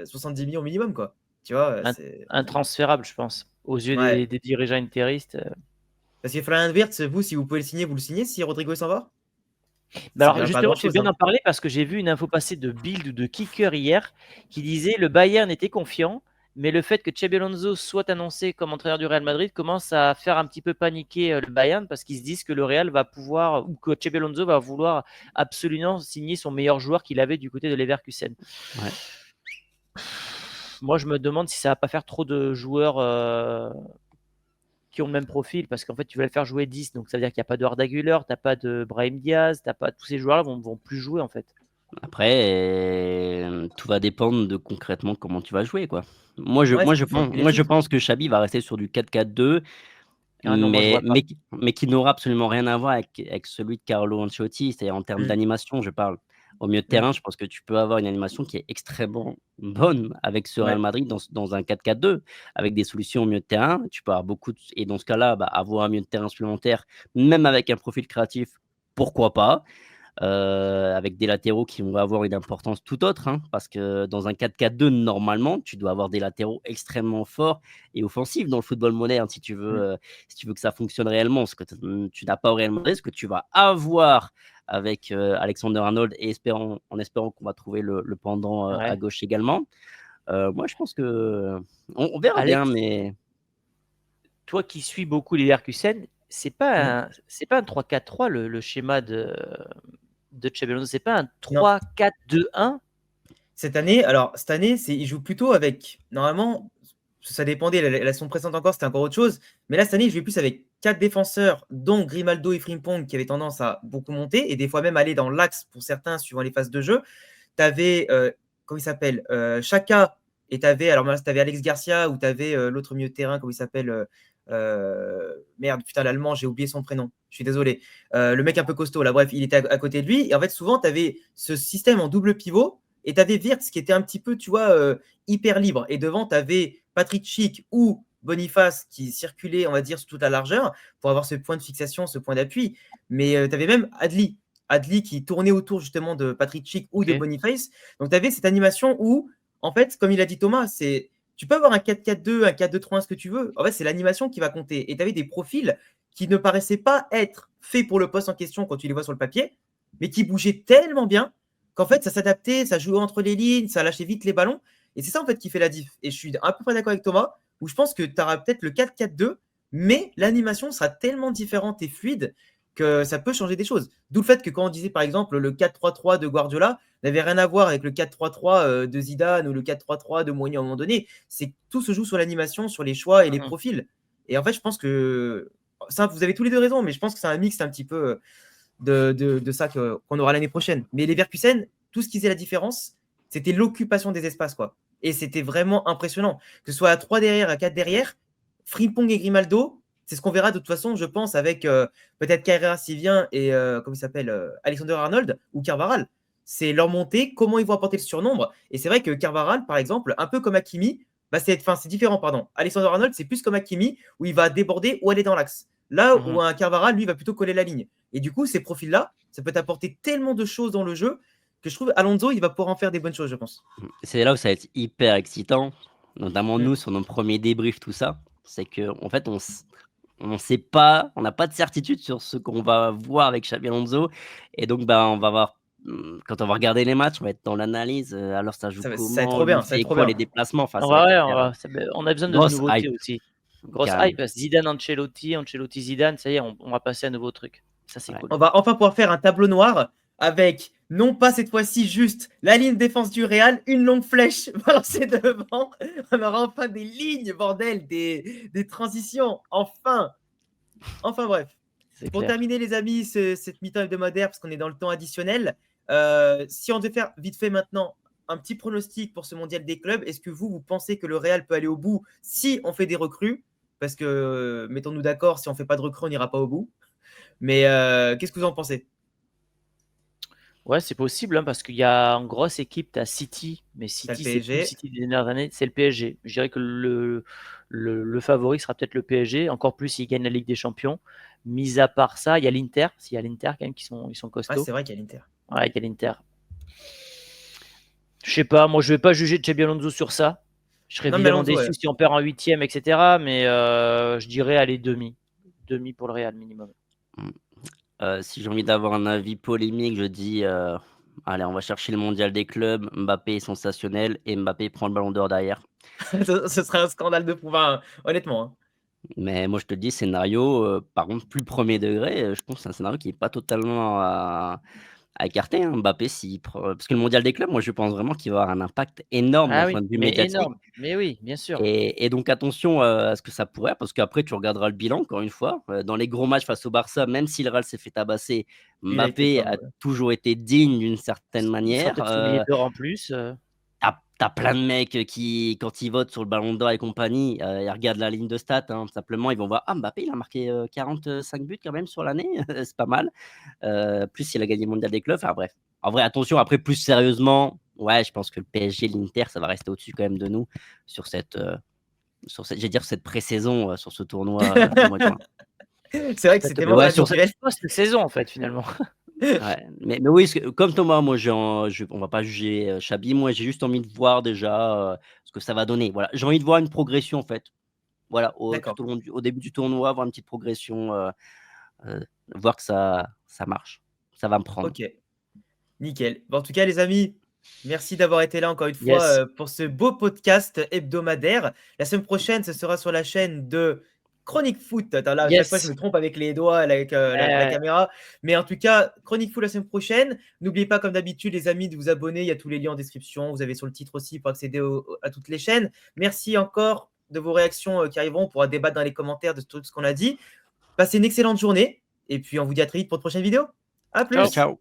70 millions minimum, quoi. Tu vois, In c'est. Intransférable, je pense, aux yeux Ouais. des dirigeants interistes. Parce que Florian Wirtz, vous, si vous pouvez le signer si Rodrigo s'en va? Bah, Ça alors revient pas à justement, tu fais grand-chose, bien hein. d'en parler parce que j'ai vu une info passer de Bild ou de Kicker hier qui disait le Bayern était confiant, mais le fait que Xabi Alonso soit annoncé comme entraîneur du Real Madrid commence à faire un petit peu paniquer le Bayern parce qu'ils se disent que le Real va pouvoir ou que Xabi Alonso va vouloir absolument signer son meilleur joueur qu'il avait du côté de Leverkusen. Ouais. Moi, je me demande si ça va pas faire trop de joueurs qui ont le même profil parce qu'en fait, tu vas le faire jouer 10, donc ça veut dire qu'il n'y a pas de Arda Güler, tu n'as pas de Brahim Diaz, t'as pas tous ces joueurs-là vont plus jouer en fait. Après, tout va dépendre de concrètement comment tu vas jouer, quoi. Moi, je Ouais, moi, c'est je pas faux. pense Il est moi, je fit. pense que Xabi va rester sur du 4-4-2, Ah non, moi je mais vois pas. qui n'aura absolument rien à voir avec celui de Carlo Ancelotti, c'est-à-dire en termes Mm, d'animation, je parle. Au milieu de mm, terrain, je pense que tu peux avoir une animation qui est extrêmement bonne avec ce Real ouais. Madrid dans un 4-4-2, avec des solutions au milieu de terrain. Tu peux avoir beaucoup et dans ce cas-là, bah, avoir un milieu de terrain supplémentaire, même avec un profil créatif, pourquoi pas? Avec des latéraux qui vont avoir une importance tout autre, hein, parce que dans un 4-4-2, normalement, tu dois avoir des latéraux extrêmement forts et offensifs dans le football moderne Mm. si tu veux que ça fonctionne réellement. Ce que tu n'as pas au Real Madrid, ce que tu vas avoir avec Alexander-Arnold et en espérant qu'on va trouver le pendant à Ouais. gauche également. Moi, je pense que on verra bien, Alex, mais toi qui suis beaucoup les Leverkusen, Mm. c'est pas un 3-4-3 le schéma de Xabi Alonso, c'est pas un Non. 3-4-2-1. Cette année, il joue plutôt avec. Normalement, ça dépendait. La saison précédente encore, c'était encore autre chose. Mais là, cette année, il jouait plus avec 4 défenseurs, dont Grimaldo et Frimpong, qui avaient tendance à beaucoup monter et des fois même aller dans l'axe pour certains, suivant les phases de jeu. Tu avais, comment il s'appelle Chaka, et tu avais, alors tu avais Alex Garcia, ou tu avais l'autre milieu de terrain, comment il s'appelle merde, putain, l'allemand, j'ai oublié son prénom. Je suis désolé. Le mec un peu costaud, là, bref, il était à côté de lui. Et en fait, souvent, tu avais ce système en double pivot. Et tu avais Wirtz qui était un petit peu, tu vois, hyper libre. Et devant, tu avais Patrick Schick ou Boniface qui circulait, on va dire, sur toute la largeur pour avoir ce point de fixation, ce point d'appui. Mais tu avais même Adli qui tournait autour justement de Patrick Schick ou de Boniface. Donc tu avais cette animation où, en fait, comme il a dit Thomas, tu peux avoir un 4-4-2, un 4-2-3-1, ce que tu veux. En fait, c'est l'animation qui va compter. Et tu avais des profils qui ne paraissaient pas être faits pour le poste en question quand tu les vois sur le papier, mais qui bougeaient tellement bien qu'en fait, ça s'adaptait, ça jouait entre les lignes, ça lâchait vite les ballons. Et c'est ça, en fait, qui fait la diff. Et je suis à peu près d'accord avec Thomas, où je pense que tu auras peut-être le 4-4-2, mais l'animation sera tellement différente et fluide que ça peut changer des choses. D'où le fait que quand on disait, par exemple, le 4-3-3 de Guardiola n'avait rien à voir avec le 4-3-3 de Zidane ou le 4-3-3 de Mourinho à un moment donné. C'est que tout se joue sur l'animation, sur les choix et les profils. Et en fait, je pense que ça, vous avez tous les deux raison, mais je pense que c'est un mix un petit peu de ça qu'on aura l'année prochaine. Mais les Leverkusen, tout ce qui faisait la différence, c'était l'occupation des espaces, quoi. Et c'était vraiment impressionnant. Que ce soit à 3 derrière, à 4 derrière, Frimpong et Grimaldo, c'est ce qu'on verra de toute façon, je pense, avec peut-être Carrera s'il vient et comment il s'appelle, Alexander Arnold ou Carvajal. C'est leur montée, comment ils vont apporter le surnombre. Et c'est vrai que Carvajal, par exemple, un peu comme Hakimi, c'est différent, pardon. Alexander Arnold, c'est plus comme Hakimi, où il va déborder ou aller dans l'axe. Là où un Carvajal, lui, va plutôt coller la ligne. Et du coup, ces profils-là, ça peut apporter tellement de choses dans le jeu que je trouve Alonso, il va pouvoir en faire des bonnes choses, je pense. C'est là où ça va être hyper excitant, notamment nous, sur nos premiers débriefs, tout ça. C'est qu'en fait, on sait pas, on n'a pas de certitude sur ce qu'on va voir avec Xabi Alonso. Et donc, on va voir, quand on va regarder les matchs, on va être dans l'analyse. Alors, ça joue Ça va comment, être trop bien, ça va être trop bien. les déplacements. Enfin, on a besoin de grosse nouveautés hype. aussi. Grosse Carrément. hype. Zidane, Ancelotti, Zidane, ça y est, on va passer à un nouveau truc. Ça, c'est cool. On va enfin pouvoir faire un tableau noir avec, non pas cette fois-ci juste la ligne défense du Real, une longue flèche balancée devant. On aura enfin des lignes, bordel, des transitions. Enfin bref. Pour terminer, les amis, cette mi-temps hebdomadaire, parce qu'on est dans le temps additionnel, si on devait faire vite fait maintenant un petit pronostic pour ce mondial des clubs, est-ce que vous pensez que le Real peut aller au bout si on fait des recrues? Parce que, mettons-nous d'accord, si on ne fait pas de recrues, on n'ira pas au bout. Mais qu'est-ce que vous en pensez? Ouais, c'est possible, hein, parce qu'il y a une grosse équipe, tu as City, mais City, c'est plus City des dernières années, c'est le PSG. Je dirais que le favori sera peut-être le PSG, encore plus s'ils gagnent la Ligue des Champions. Mis à part ça, il y a l'Inter, s'il y a l'Inter quand même, ils sont costauds. Ouais, c'est vrai qu'il y a l'Inter. Ouais, il y a l'Inter. Je sais pas, moi je vais pas juger Xabi Alonso sur ça. Je serais évidemment déçu si on perd en 8e, etc. Mais je dirais aller demi pour le Real minimum. Si j'ai envie d'avoir un avis polémique, je dis allez, on va chercher le mondial des clubs. Mbappé est sensationnel et Mbappé prend le ballon d'or derrière. Ce serait un scandale de pouvoir, honnêtement. Hein. Mais moi, je te le dis, scénario, par contre, plus premier degré, je pense que c'est un scénario qui n'est pas totalement à écarter. Hein. Mbappé, parce que le mondial des clubs, moi, je pense vraiment qu'il va avoir un impact énorme d'un point de vue médiatique. Énorme. Mais oui, bien sûr. Et donc, attention à ce que ça pourrait, parce qu'après, tu regarderas le bilan, encore une fois. Dans les gros matchs face au Barça, même si le Real s'est fait tabasser, Mbappé a toujours été digne d'une certaine manière. Il sera peut-être souligné d'or en plus. T'as plein de mecs qui, quand ils votent sur le ballon d'or et compagnie, ils regardent la ligne de stats. Hein, simplement, ils vont voir Mbappé, il a marqué 45 buts quand même sur l'année. C'est pas mal. Plus, il a gagné le mondial des clubs. Enfin, bref. En vrai, attention, après, plus sérieusement, ouais, je pense que le PSG, l'Inter, ça va rester au-dessus quand même de nous sur cette pré-saison, sur ce tournoi. C'est vrai que c'était vraiment sur cette saison, en fait, finalement. Ouais, mais oui, comme Thomas, moi, on va pas juger Xabi. Moi, j'ai juste envie de voir déjà ce que ça va donner. Voilà, j'ai envie de voir une progression, en fait. Voilà, au début du tournoi, voir une petite progression, voir que ça marche. Ça va me prendre. Ok, nickel. Bon, en tout cas, les amis, merci d'avoir été là encore une fois pour ce beau podcast hebdomadaire. La semaine prochaine, ce sera sur la chaîne de Chronique Foot. Attends, là, à chaque fois, je me trompe avec les doigts, avec la caméra. Mais en tout cas, Chronique Foot la semaine prochaine. N'oubliez pas, comme d'habitude, les amis, de vous abonner. Il y a tous les liens en description. Vous avez sur le titre aussi pour accéder à toutes les chaînes. Merci encore de vos réactions qui arriveront. On pourra débattre dans les commentaires de tout ce qu'on a dit. Passez une excellente journée. Et puis, on vous dit à très vite pour de prochaines vidéos. À plus. Ciao.